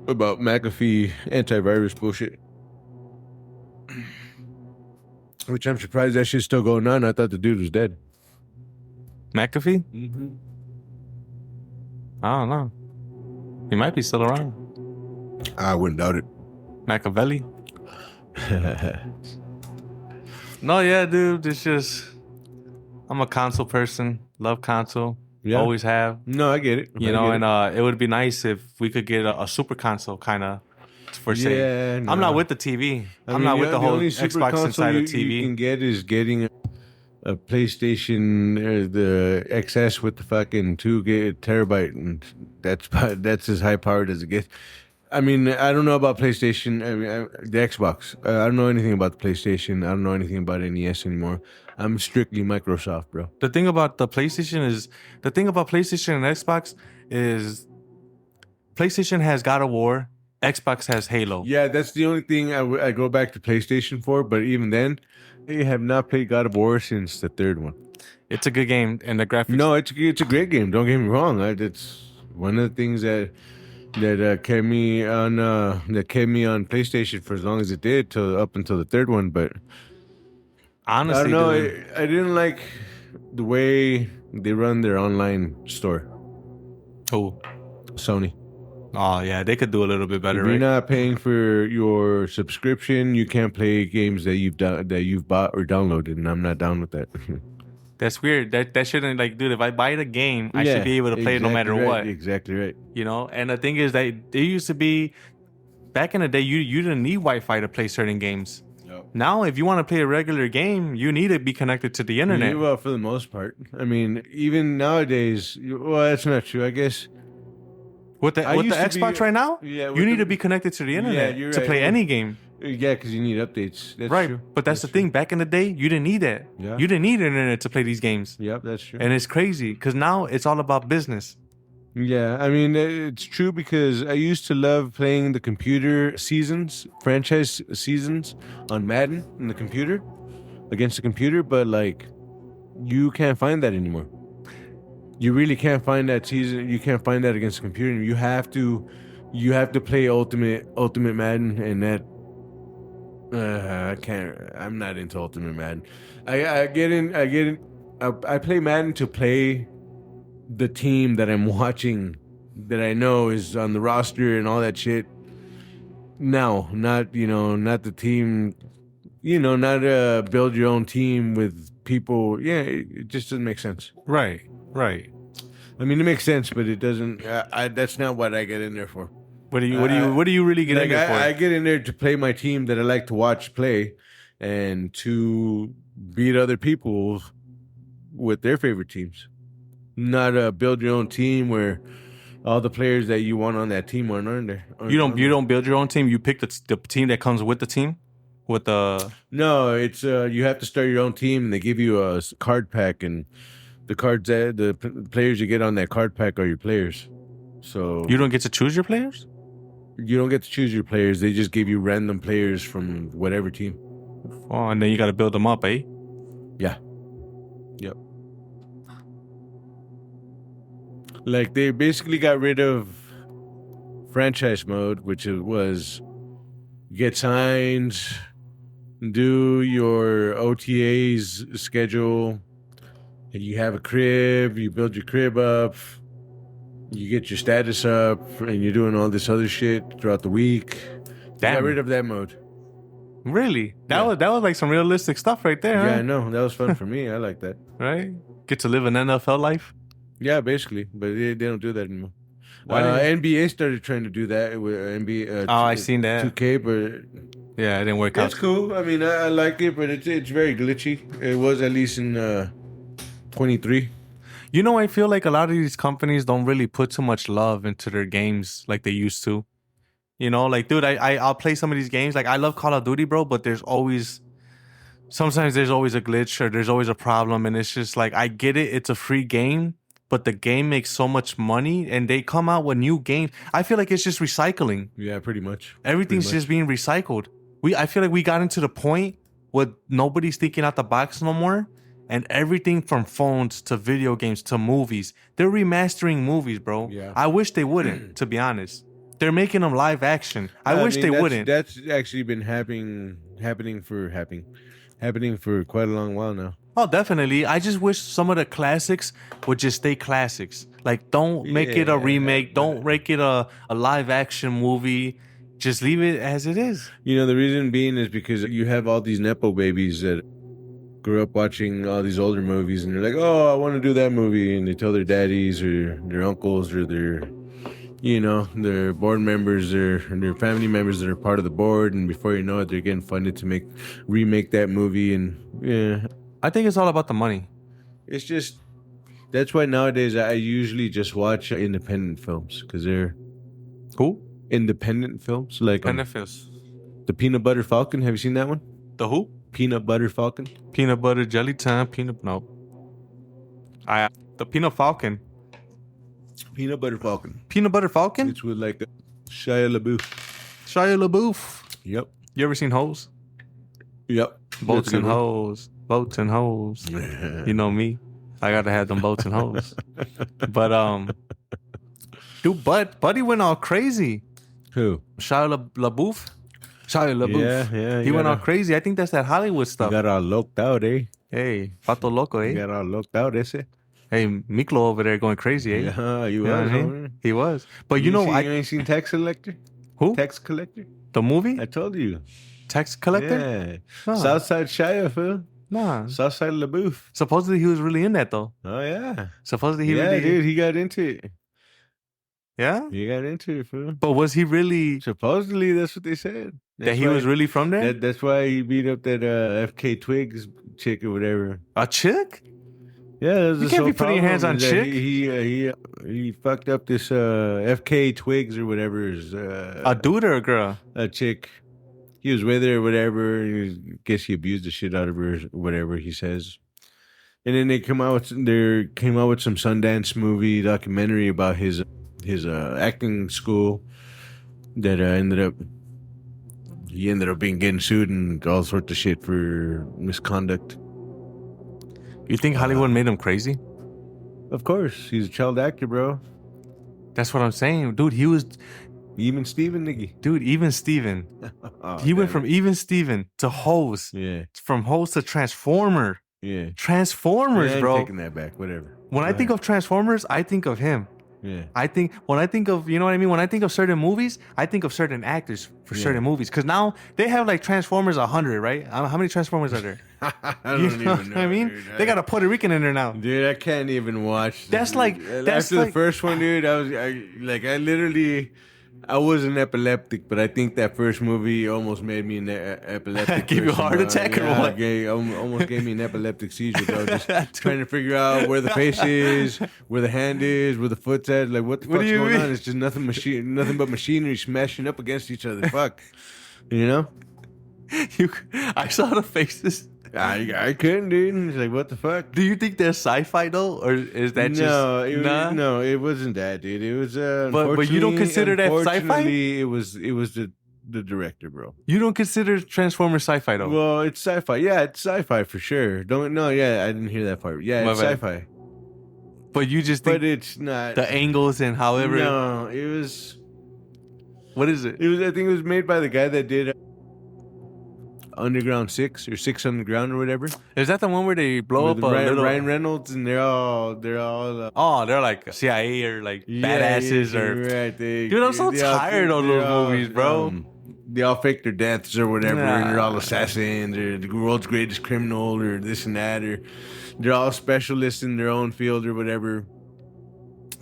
about McAfee antivirus bullshit. Which I'm surprised that shit's still going on. I thought the dude was dead. McAfee? Mm-hmm. I don't know. He might be still around. I wouldn't doubt it. Machiavelli? No, yeah, dude. It's just, I'm a console person. Love console. Yeah. Always have. No, I get it. You know, and it would be nice if we could get a super console, kind of, for say. Yeah, I'm not with the TV. I'm not with the whole only super Xbox console inside of you TV. can get is getting a PlayStation, the XS with the fucking 2 terabyte, and that's as high powered as it gets. I mean, I don't know about PlayStation. I mean, the Xbox. I don't know anything about the PlayStation. I don't know anything about NES anymore. I'm strictly Microsoft, bro. The thing about PlayStation and Xbox is PlayStation has God of War, Xbox has Halo. Yeah, that's the only thing I go back to PlayStation for. But even then, I have not played God of War since the third one. It's a good game, and the graphics. No, it's a great game. Don't get me wrong. It's one of the things that kept me on PlayStation for as long as it did, up until the third one. But honestly, I don't know. dude, I didn't like the way they run their online store. Who? Sony. Oh yeah, they could do a little bit better, If you're right? not paying for your subscription, you can't play games that you've bought or downloaded, and I'm not down with that. That's weird. That shouldn't, like, dude. If I buy the game, I should be able to play it no matter right, what. Exactly right. You know. And the thing is that there used to be, back in the day, you didn't need Wi-Fi to play certain games. No. Now, if you want to play a regular game, you need to be connected to the internet. Well, for the most part. I mean, even nowadays, well, that's not true. I guess. With the used to Xbox be- right now, yeah, with you need the- to be connected to the internet you're to right. play any game. Yeah, because you need updates. That's Right. true. But that's the thing. Back in the day, you didn't need that. Yeah. You didn't need internet to play these games. Yep, that's true. And it's crazy because now it's all about business. Yeah, I mean, it's true because I used to love playing the computer franchise seasons on Madden in the computer, against the computer, but like, you can't find that anymore. You really can't find that season. You can't find that against a computer. You have to play Ultimate Madden, and that I can't. I'm not into Ultimate Madden. I get in. I get in. I play Madden to play the team that I'm watching, that I know is on the roster and all that shit. No, not not the team. Not build your own team with people. Yeah, it just doesn't make sense. Right. I mean, it makes sense, but it doesn't. That's not what I get in there for. What do you really get in there for? I get in there to play my team that I like to watch play, and to beat other people with their favorite teams. Not build your own team where all the players that you want on that team aren't on there. You don't build your own team. You pick the team that comes with the team. No, it's you have to start your own team, and they give you a card pack, and the cards that the players you get on that card pack are your players. So you don't get to choose your players? You don't get to choose your players. They just give you random players from whatever team. Oh, and then you got to build them up, eh? Yeah. Yep. Like, they basically got rid of franchise mode, which was get signs, do your OTAs schedule, and you have a crib, you build your crib up, you get your status up, and you're doing all this other shit throughout the week. Damn. Got rid of that mode. Really? That was like some realistic stuff right there, Yeah, huh? I know. That was fun for me. I like that. Right? Get to live an NFL life? Yeah, basically. But they don't do that anymore. Why NBA started trying to do that with NBA. I seen that. 2K, but yeah, it didn't work out. It's cool. I mean, I like it, but it's very glitchy. It was at least in 23. You know, I feel like a lot of these companies don't really put too much love into their games like they used to. You know, like, dude, I'll play some of these games. Like, I love Call of Duty, bro, but sometimes there's always a glitch or there's always a problem. And it's just like, I get it. It's a free game, but the game makes so much money and they come out with new games. I feel like it's just recycling. Yeah, pretty much. Everything's just being recycled. I feel like we got into the point where nobody's thinking out the box no more. And everything from phones to video games to movies, they're remastering movies, bro. Yeah. I wish they wouldn't, to be honest. They're making them live action. I wish they wouldn't. That's actually been happening for quite a long while now. Oh, definitely. I just wish some of the classics would just stay classics. Like, don't make it a remake. Don't make it a live action movie. Just leave it as it is. You know, the reason being is because you have all these Nepo babies that grew up watching all these older movies, and they're like, oh, I want to do that movie. And they tell their daddies or their uncles or their board members or their family members that are part of the board. And before you know it, they're getting funded to remake that movie. And yeah, I think it's all about the money. It's just, that's why nowadays I usually just watch independent films, because they're who? Independent films, like Benefits. The Peanut Butter Falcon. Have you seen that one? The who? Peanut Butter Falcon. Peanut butter jelly time. The Peanut Falcon. Peanut Butter Falcon. Peanut Butter Falcon? It's with like Shia LaBeouf. Shia LaBeouf. Yep. You ever seen Hoes? Yep. Boats and hoes. Boats and hoes. You know me. I gotta have them boats and hoes. But dude, Buddy went all crazy. Who? Shia LaBeouf. Yeah. He went all crazy. I think that's that Hollywood stuff. You got all locked out, eh? Hey, Pato Loco, eh? You got all locked out, ese? Hey, Miklo over there going crazy, eh? Yeah, You know what I mean? He was. But you ain't seen Tax Collector? Who? Tax Collector? The movie? I told you. Tax Collector? Yeah. Huh. Southside Shia, fool. Nah. Southside LaBeouf. Supposedly he was really in that, though. Oh, yeah. Supposedly he really... really... dude, he got into it. Yeah? He got into it, fool. But was he really... Supposedly, that's what they said. That he was really from there? That's why he beat up that FK Twigs chick or whatever. A chick? Yeah, you can't be putting your hands on chick. He fucked up this FK Twigs or whatever. A dude or a girl? A chick. He was with her or whatever. Guess he abused the shit out of her, whatever he says. And then they came out with some Sundance movie documentary about his acting school that ended up getting sued and all sorts of shit for misconduct. You think Hollywood made him crazy? Of course, he's a child actor, bro. That's what I'm saying, dude. He was, Even Steven, nigga. dude. Even Steven. Oh, He went damn from it. Even Steven to Hose. Yeah, From Hose to Transformer. yeah. Transformers, Yeah, I'm bro. taking that back. Whatever. When I think of Transformers, I think of him. Yeah. When I think of, you know what I mean? When I think of certain movies, I think of certain actors for certain movies. Because now they have like Transformers 100, right? How many Transformers are there? I don't You even know know. what I mean? Dude. They got a Puerto Rican in there now. Dude, I can't even watch. That's like- that's after like- the first one, dude. I was an epileptic, but I think that first movie almost made me an epileptic. Gave you a person, heart bro. attack or Yeah, what? almost gave me an epileptic seizure, bro. Just trying to figure out where the face is, where the hand is, where the foot's at. Like, what the What do fuck's you going mean? on? It's just nothing but machinery smashing up against each other. Fuck, you know. I saw the faces. I couldn't, dude. It's like, what the fuck? Do you think they're sci-fi though, or is that just nah? No, it wasn't that, dude. It was But you don't consider that sci-fi? unfortunately, it was the director, bro. You don't consider Transformers sci-fi though? Well, it's sci-fi. Yeah, it's sci-fi for sure. Yeah, I didn't hear that part. Yeah, My it's bad. sci-fi. But you just think But it's not. the angles and however. No, it was. What is it? It was. I think it was made by the guy that did Underground 6 or 6 Underground or whatever. Is that the one where they blow With up a little? Ryan Reynolds, and they're all. Oh, they're like CIA or like badasses or. right. Dude, I'm so tired of those movies, bro. They all fake their deaths or whatever, and they're all Nah. assassins or the world's greatest criminal or this and that, or they're all specialists in their own field or whatever.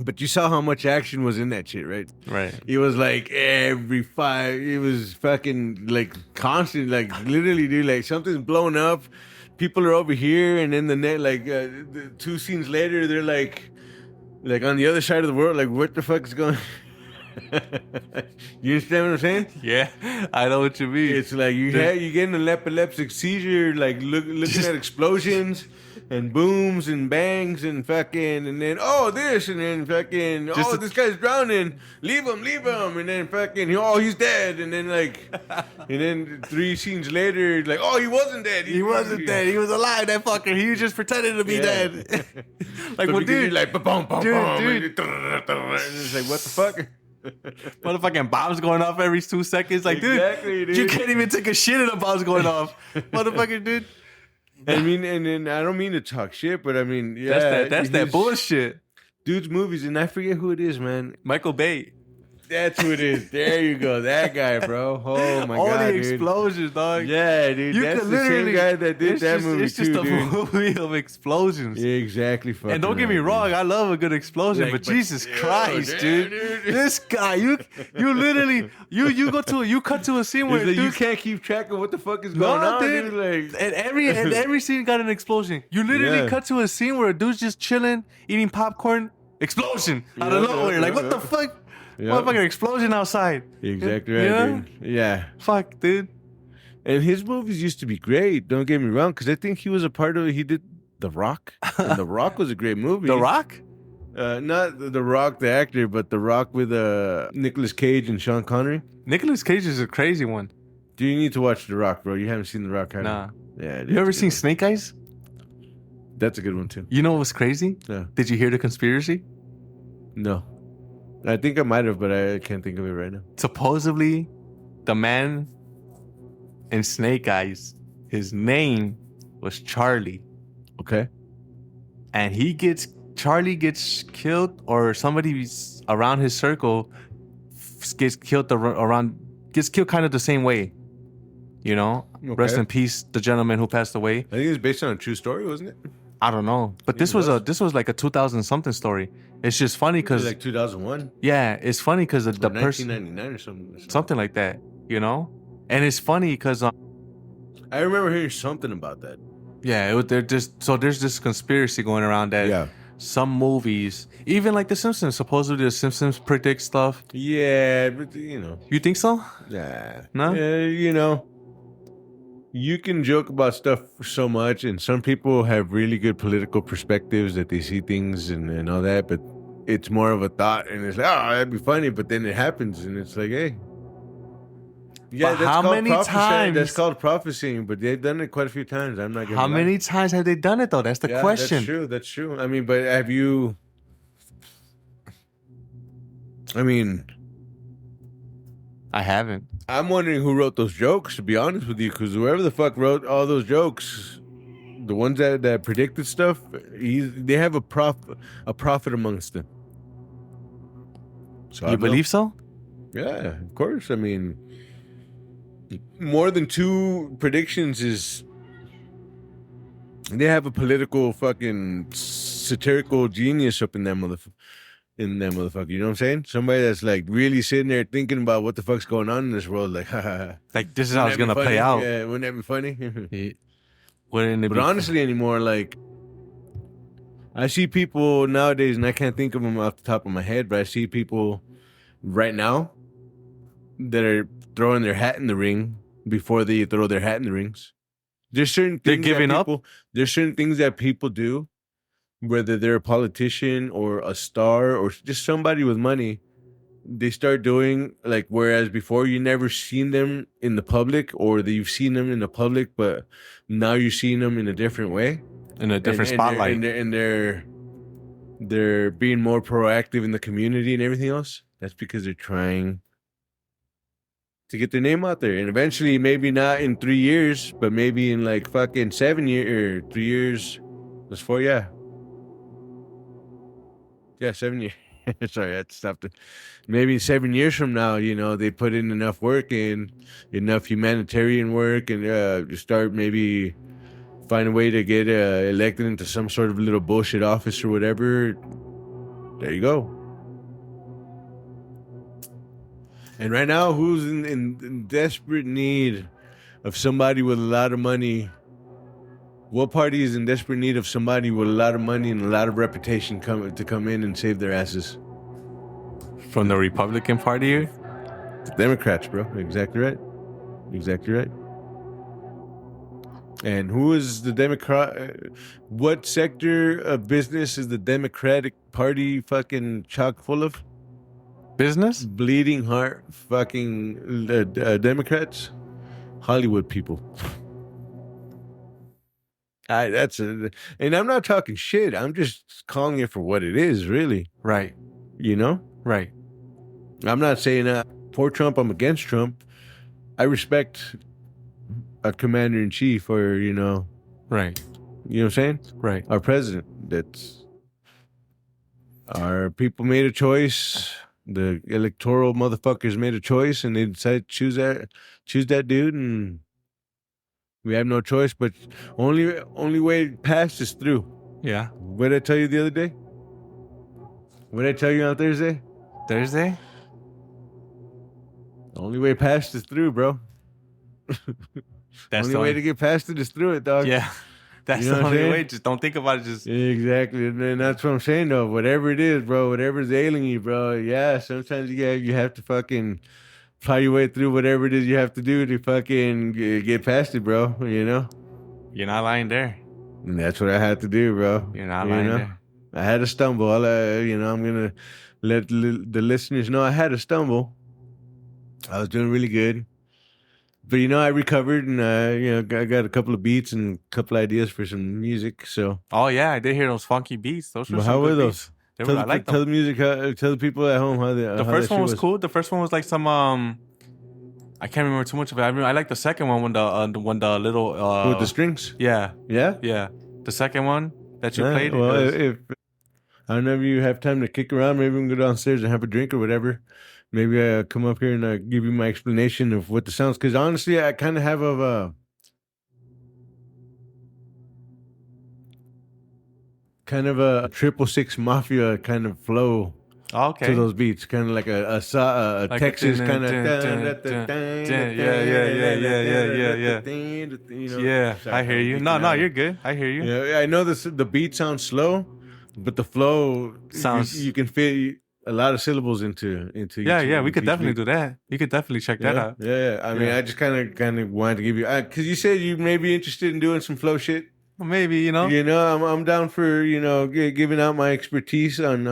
But you saw how much action was in that shit, right? Right. It was like every five. It was fucking like constant, like literally, dude. Like something's blown up, people are over here, and then the 2 scenes later, they're like on the other side of the world. Like, what the fuck is going? You understand what I'm saying? Yeah, I know what you mean. It's like you get an epileptic seizure, like looking at explosions and booms and bangs and fucking, and then this, and then fucking this guy's drowning, leave him, and then fucking he's dead, and then and then 3 scenes later, like he wasn't dead, He wasn't dead. He was alive. That fucker. He was just pretending to be dead. Like, So well, because dude, you're like boom, boom, Dude, boom, dude. and it's like, what the fuck? motherfucking bombs going off every 2 seconds. Like, Exactly, dude, dude. you can't even take a shit and a bomb's going off. Motherfucker, dude. I mean, and then I don't mean to talk shit, but I mean, yeah, That's that bullshit. Dude's movies, and I forget who it is, man. Michael Bay. That's who it is. There you go, that guy, bro. Oh my All god, the dude. explosions, dog. Yeah, dude. You That's could the same literally- guy that did It's that just, movie it's just too, a dude. movie of explosions. Yeah, exactly. And don't get me wrong, I love a good explosion, Like, but but- Jesus yeah, Christ, dude. dude. This guy, you literally you cut to a scene where Like, you dude, can't keep track of what the fuck is going on, dude. Like, and every scene got an explosion. You literally Yeah. cut to a scene where a dude's just chilling, eating popcorn, explosion out of Yeah, nowhere. yeah, Like, what the yeah. fuck? Yeah. Motherfucker, explosion outside. exactly right, Yeah? dude. Yeah. Fuck, dude. And his movies used to be great. Don't get me wrong, because I think he was a part of. He did The Rock. And The Rock was a great movie. The Rock? Not The Rock, the actor, but The Rock with Nicolas Cage and Sean Connery. Nicolas Cage is a crazy one. Do you need to watch The Rock, bro? You haven't seen The Rock, have you? Nah. Yeah. You ever seen Snake Eyes? That's a good one too. You know what was crazy? Yeah. Did you hear the conspiracy? No. I think I might have, but I can't think of it right now. Supposedly, the man in Snake Eyes, his name was Charlie. Okay. And Charlie gets killed, or somebody around his circle gets killed kind of the same way. You know? Okay. Rest in peace, the gentleman who passed away. I think it's based on a true story, wasn't it? I don't know. But this was like a 2000 something story. It's just funny because Like 2001 yeah, it's funny because the or person 1999 or something. something like that, you know? And it's funny because I remember hearing something about that. yeah, there's this conspiracy going around that some movies, even like The Simpsons, supposedly The Simpsons predict stuff. Yeah, but you know. You think so? Nah. No? You know. You can joke about stuff so much, and some people have really good political perspectives that they see things and all that, but it's more of a thought, and it's like, oh, that'd be funny, but then it happens, and it's like, hey. Yeah, But how many times? That's called prophesying, but they've done it quite a few times. I'm not gonna How lie. many times have they done it though? That's the question. That's true. That's true. I mean, but have you? I mean, I haven't. I'm wondering who wrote those jokes. To be honest with you, because whoever the fuck wrote all those jokes, the ones that predicted stuff, they have a prophet amongst them. So You believe so? Yeah, of course. I mean, more than 2 predictions is. They have a political fucking satirical genius up in that motherfucker. You know what I'm saying? Somebody that's like really sitting there thinking about what the fuck's going on in this world. Like, like this is how it's gonna play out. Yeah, wouldn't that be funny? Wouldn't it but be honestly, anymore, like, I see people nowadays, and I can't think of them off the top of my head, but I see people right now that are throwing their hat in the ring before they throw their hat in the rings. There's certain things they're giving up. There's certain things that people do, whether they're a politician or a star or just somebody with money, they start doing like, whereas before you never seen them in the public, or that you've seen them in the public, but now you're seeing them in a different way, in a different spotlight, and they're being more proactive in the community and everything else. That's because they're trying to get their name out there, and eventually, maybe not in 3 years, but maybe in like fucking 7 years or 3 years. That's 4, yeah, 7 years. Sorry, I had to stop. Maybe 7 years from now, you know, they put in enough work and enough humanitarian work, and start maybe find a way to get elected into some sort of little bullshit office or whatever. There you go. And right now, who's in desperate need of somebody with a lot of money? What party is in desperate need of somebody with a lot of money and a lot of reputation to come in and save their asses? From the Republican Party? The Democrats, bro. Exactly right. Exactly right. And who is the Democrat? What sector of business is the Democratic Party fucking chock full of? Business? Bleeding heart fucking Democrats? Hollywood people. And I'm not talking shit. I'm just calling it for what it is, really. Right. You know? Right. I'm not saying for Trump, I'm against Trump. I respect a commander-in-chief, or, you know. Right. You know what I'm saying? Right. Our president. Our people made a choice. The electoral motherfuckers made a choice, and they decided to choose that dude, and we have no choice. But only way past is through. Yeah. What did I tell you the other day? What did I tell you on Thursday? Thursday? The only way past is through, bro. That's the only way to get past it is through it, dog. Yeah. That's you know the only way. Just don't think about it. Just exactly, and that's what I'm saying, though. Whatever it is, bro. Whatever's ailing you, bro. Yeah, sometimes you have to fucking plow your way through whatever it is you have to do to fucking get past it, bro. You know. You're not lying there. And that's what I had to do, bro. You're not lying there. I had to stumble. I'm gonna let the listeners know I had to stumble. I was doing really good. But, you know, I recovered, and, I got a couple of beats and a couple of ideas for some music, so. Oh, yeah, I did hear those funky beats. Those were how were those? I like them. Tell the people at home how they. The first one was cool. The first one was like some, I can't remember too much of it. I mean, I like the second one when the little. With the strings? Yeah. Yeah? Yeah. The second one that you played. Well, if I don't know if you have time to kick around, maybe we can go downstairs and have a drink or whatever. Maybe I come up here and give you my explanation of what the sounds. Because honestly, I kind of have a kind of a 666 Mafia kind of flow to those beats. Kind of like a Texas kind of. Yeah. I hear you. No, you're good. I hear you. Yeah, I know the beat sounds slow, but the flow sounds. You can fit a lot of syllables into yeah, we could definitely do that. You could definitely check that out. Yeah. I mean, I just kind of wanted to give you, because you said you may be interested in doing some flow shit. Well, maybe, I'm down for, giving out my expertise on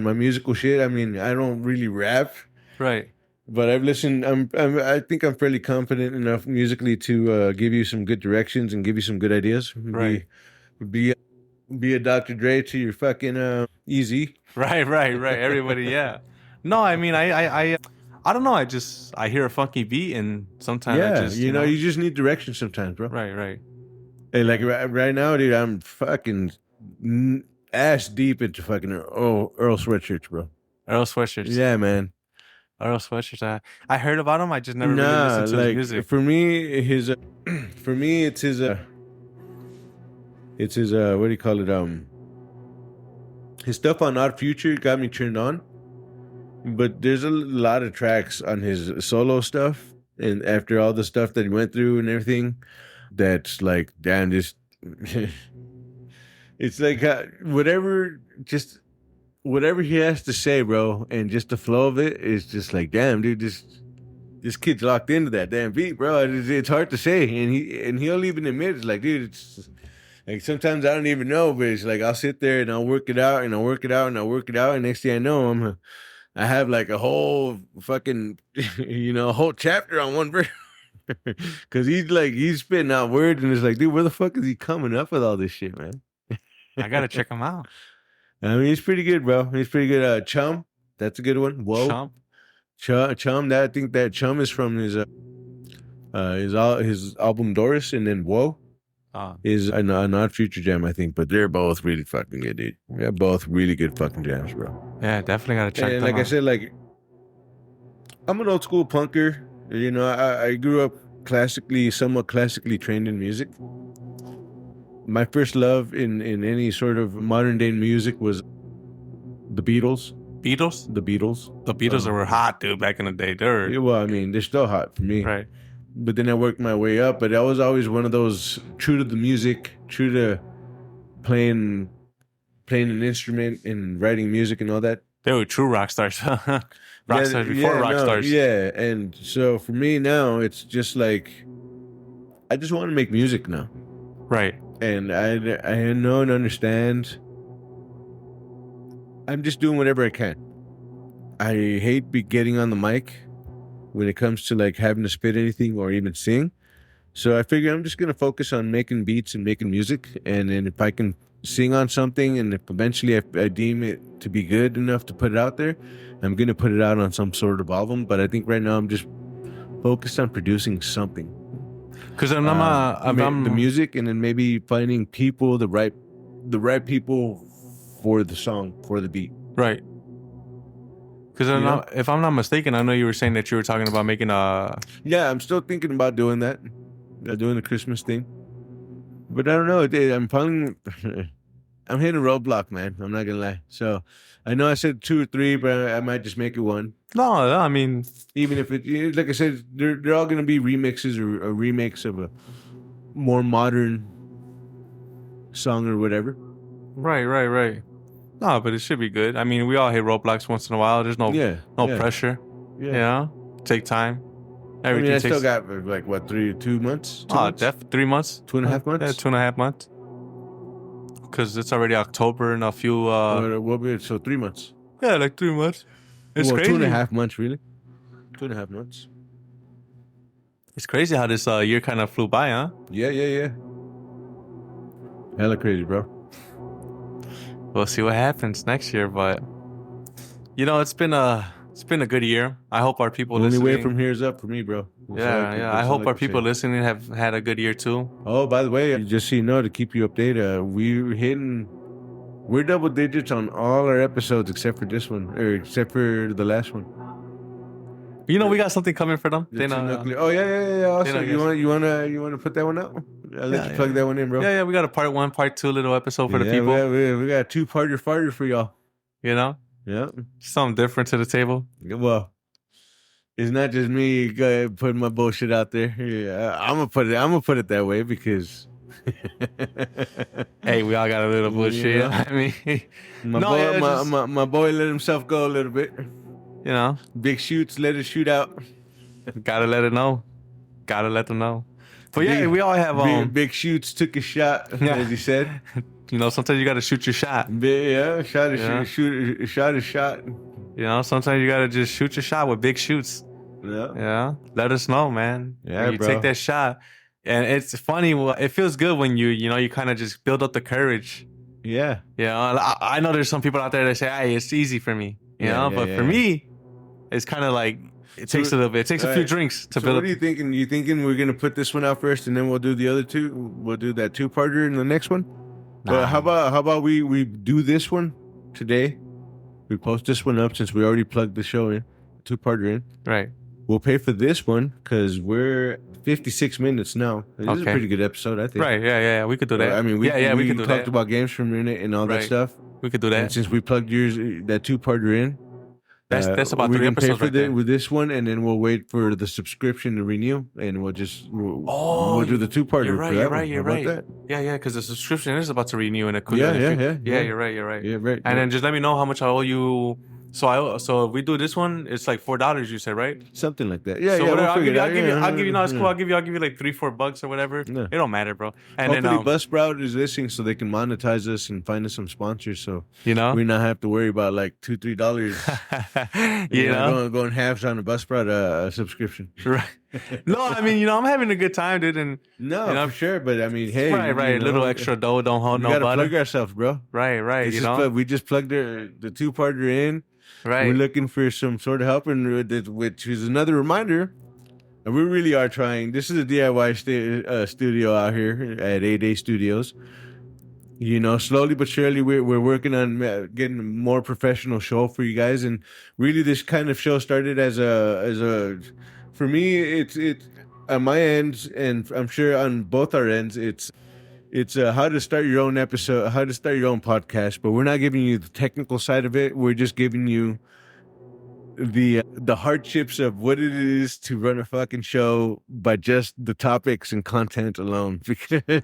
my musical shit. I mean, I don't really rap, right? But I've listened. I think I'm fairly confident enough musically to give you some good directions and give you some good ideas. Right. Be be a Dr. Dre to your fucking Easy. Right. Everybody, yeah. No, I mean, I don't know. I hear a funky beat, and sometimes I Yeah, just, you just need direction sometimes, bro. right. And like right now, dude, I'm fucking ass deep into fucking Earl Sweatshirts, bro. Earl Sweatshirts. Yeah, man. Earl Sweatshirts. I heard about him. I just never really Nah, listened to his like music. for me, for me, it's his what do you call it? His stuff on Odd Future got me turned on, but there's a lot of tracks on his solo stuff, and after all the stuff that he went through and everything, that's like, damn, this. It's like just whatever he has to say, bro, and just the flow of it is just like, damn, dude, this kid's locked into that damn beat, bro. It's hard to say, and he'll even admit it's like, dude, it's like sometimes I don't even know, but it's like I'll sit there and I'll work it out and I'll work it out and I'll work it out, and next thing I know, I have like a whole fucking a whole chapter on one verse. Cause he's spitting out words and it's like, dude, where the fuck is he coming up with all this shit, man? I gotta check him out. I mean, he's pretty good, bro. He's pretty good. Chum, that's a good one. Whoa, Chum. That I think that Chum is from his album Doris, and then Whoa is a not Future Jam, I think. But they're both really fucking good, dude. They're both really good fucking jams, bro. Yeah, definitely gotta check them like out. I said, like I'm an old school punker. I grew up somewhat classically trained in music. My first love in any sort of modern day music was the Beatles. Beatles? The Beatles. The Beatles were hot, dude, back in the day. Well, I mean, they're still hot for me. Right. But then I worked my way up. But I was always one of those true to the music, true to playing an instrument and writing music and all that. They were true rock stars. Stars before rock stars. Yeah, and so for me now, it's just like I just want to make music now. Right. And I know and understand. I'm just doing whatever I can. I hate getting on the mic when it comes to like having to spit anything or even sing. So I figure I'm just gonna focus on making beats and making music, and then if I can sing on something, and if eventually I deem it to be good enough to put it out there, I'm gonna put it out on some sort of album. But I think right now I'm just focused on producing something. Because I'm the music, and then maybe finding people, the right people for the song, for the beat. Right. Because if I'm not mistaken, I know you were saying that you were talking about making a. Yeah, I'm still thinking about doing that, doing the Christmas thing. But I don't know. I'm finding I'm hitting a roadblock, man. I'm not gonna lie. So I know I said 2 or 3, but I might just make it 1. No, I mean, even if it, like I said, they're all gonna be remixes or remakes of a more modern song or whatever. Right. No, but it should be good. I mean, we all hit roadblocks once in a while. There's no pressure. Yeah. Take time. Everything I still got like what 2 months? 2 months? 3 months. 2.5 months. Yeah, 2.5 months. Because it's already October and a few. So 3 months. Yeah, like 3 months. It's crazy. 2.5 months, really. 2.5 months. It's crazy how this year kind of flew by, huh? Yeah. Hella crazy, bro. We'll see what happens next year, but it's been a good year. I hope our people listening. The only way from here is up for me, bro. Yeah. I hope our people listening have had a good year too. Oh, by the way, just so you know, to keep you updated, we're double digits on all our episodes except for this one, or except for the last one. We got something coming for them. Oh yeah. Also, you wanna put that one out? I'll let you plug that one in, bro. Yeah. We got a part 1, part 2 little episode for the people. We got a 2-parter farter for y'all. Yeah. Something different to the table. Well, it's not just me putting my bullshit out there. Yeah, I'm gonna put it that way because. Hey, we all got a little bullshit. I mean, my boy let himself go a little bit. Big shoots, let it shoot out. Gotta let it know. Gotta let them know. But we all have big shoots took a shot, as he said. Sometimes you gotta shoot your shot. Shot is shot. Sometimes you gotta just shoot your shot with big shoots. Yeah. Let us know, man. Yeah, you bro. take that shot. And it's funny. It feels good when you kind of just build up the courage. Yeah. I know there's some people out there that say, hey, it's easy for me. But for me, it's kind of like it takes a little bit. It takes a few drinks to build. What are you thinking? You thinking we're gonna put this one out first, and then we'll do the other two? We'll do that 2-parter in the next one. Nah. How about we do this one today? We post this one up since we already plugged the show in, 2-parter in. Right. We'll pay for this one because we're 56 minutes now. This is a pretty good episode, I think. Right. Yeah. We could do that. I mean, we could do talked about games for a minute and all that stuff. We could do that. And since we plugged yours, that 2-parter in. That's about 3 episodes right there. With this one, and then we'll wait for the subscription to renew, and we'll do the 2-parter. You're right. Yeah, because the subscription is about to renew in a quick. Yeah. You're right. Yeah, right. And then just let me know how much I owe you. So if we do this one, it's like $4. You said, right? Something like that. Yeah, so yeah. I'll give you. No, it's cool. I'll give you like $3-4 or whatever. Yeah. It don't matter, bro. And hopefully, Buzzsprout is listening, so they can monetize us and find us some sponsors. So we not have to worry about like $2-3. Going halves on a Buzzsprout subscription. Right. No, I mean, I'm having a good time, dude. And for sure. But I mean, hey, right. Little extra dough don't hold no butter. We gotta plug ourselves, bro. Right. We just plugged the 2-parter in. Right. We're looking for some sort of help, which is another reminder. And we really are trying. This is a DIY studio out here at 8A Studios. Slowly but surely, we're working on getting a more professional show for you guys. And really, this kind of show started as a for me, it's on my end, and I'm sure on both our ends, it's how to start your own episode, how to start your own podcast. But we're not giving you the technical side of it. We're just giving you the hardships of what it is to run a fucking show by just the topics and content alone.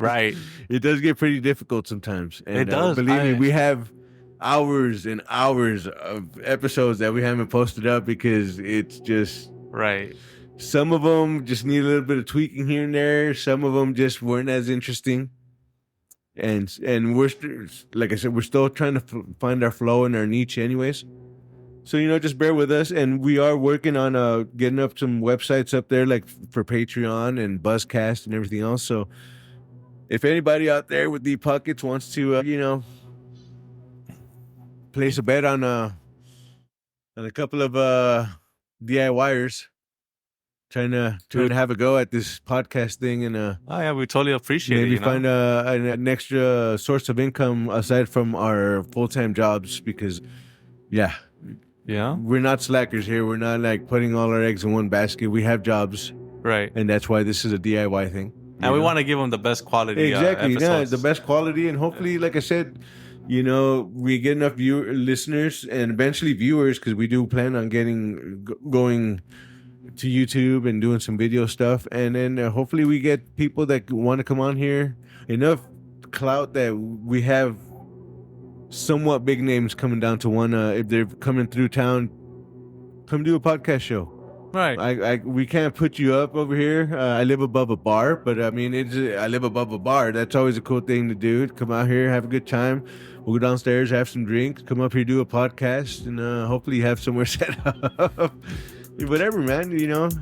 Right. It does get pretty difficult sometimes. And, it does. Believe me, we have hours and hours of episodes that we haven't posted up because it's just... Right. Some of them just need a little bit of tweaking here and there. Some of them just weren't as interesting. And we're, like I said, we're still trying to find our flow and our niche anyways. So, just bear with us. And we are working on getting up some websites up there, like for Patreon and Buzzcast and everything else. So if anybody out there with deep pockets wants to, place a bet on a couple of DIYers trying to have a go at this podcast thing, and we totally appreciate maybe it. Find an extra source of income aside from our full-time jobs, because we're not slackers here. We're not like putting all our eggs in one basket. We have jobs, right? And that's why this is a DIY thing. And we want to give them the best quality. Exactly, episodes. The best quality, and hopefully, like I said, we get enough listeners and eventually viewers, because we do plan on going to YouTube and doing some video stuff, and then hopefully we get people that want to come on here, enough clout that we have somewhat big names coming down to one. If they're coming through town, come do a podcast show. Right. We can't put you up over here. I live above a bar, but I mean, I live above a bar. That's always a cool thing to do. Come out here, have a good time. We'll go downstairs, have some drinks, come up here, do a podcast, and hopefully have somewhere set up. Whatever, man.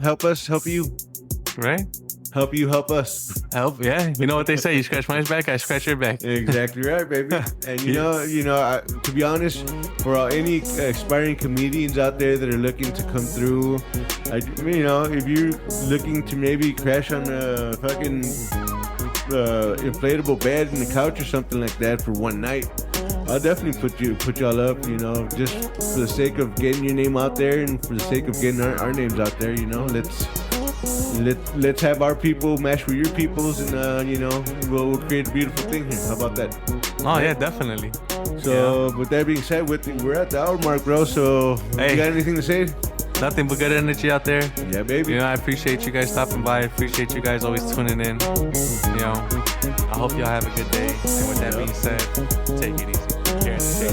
Help us, help you. Right. Help you, help us. Help, yeah. You know what they say? You scratch my back, I scratch your back. Exactly right, baby. And to be honest, for any aspiring comedians out there that are looking to come through, if you're looking to maybe crash on a fucking inflatable bed in the couch or something like that for one night, I'll definitely put y'all up, just for the sake of getting your name out there and for the sake of getting our names out there. Let's have our people match with your peoples, and we'll create a beautiful thing here. How about that? Oh yeah, definitely. So with that being said, we're at the hour mark, bro. So you got anything to say? Nothing but good energy out there. Yeah, baby. I appreciate you guys stopping by. I appreciate you guys always tuning in. I hope y'all have a good day. And with that being said, take it easy. Care and stay.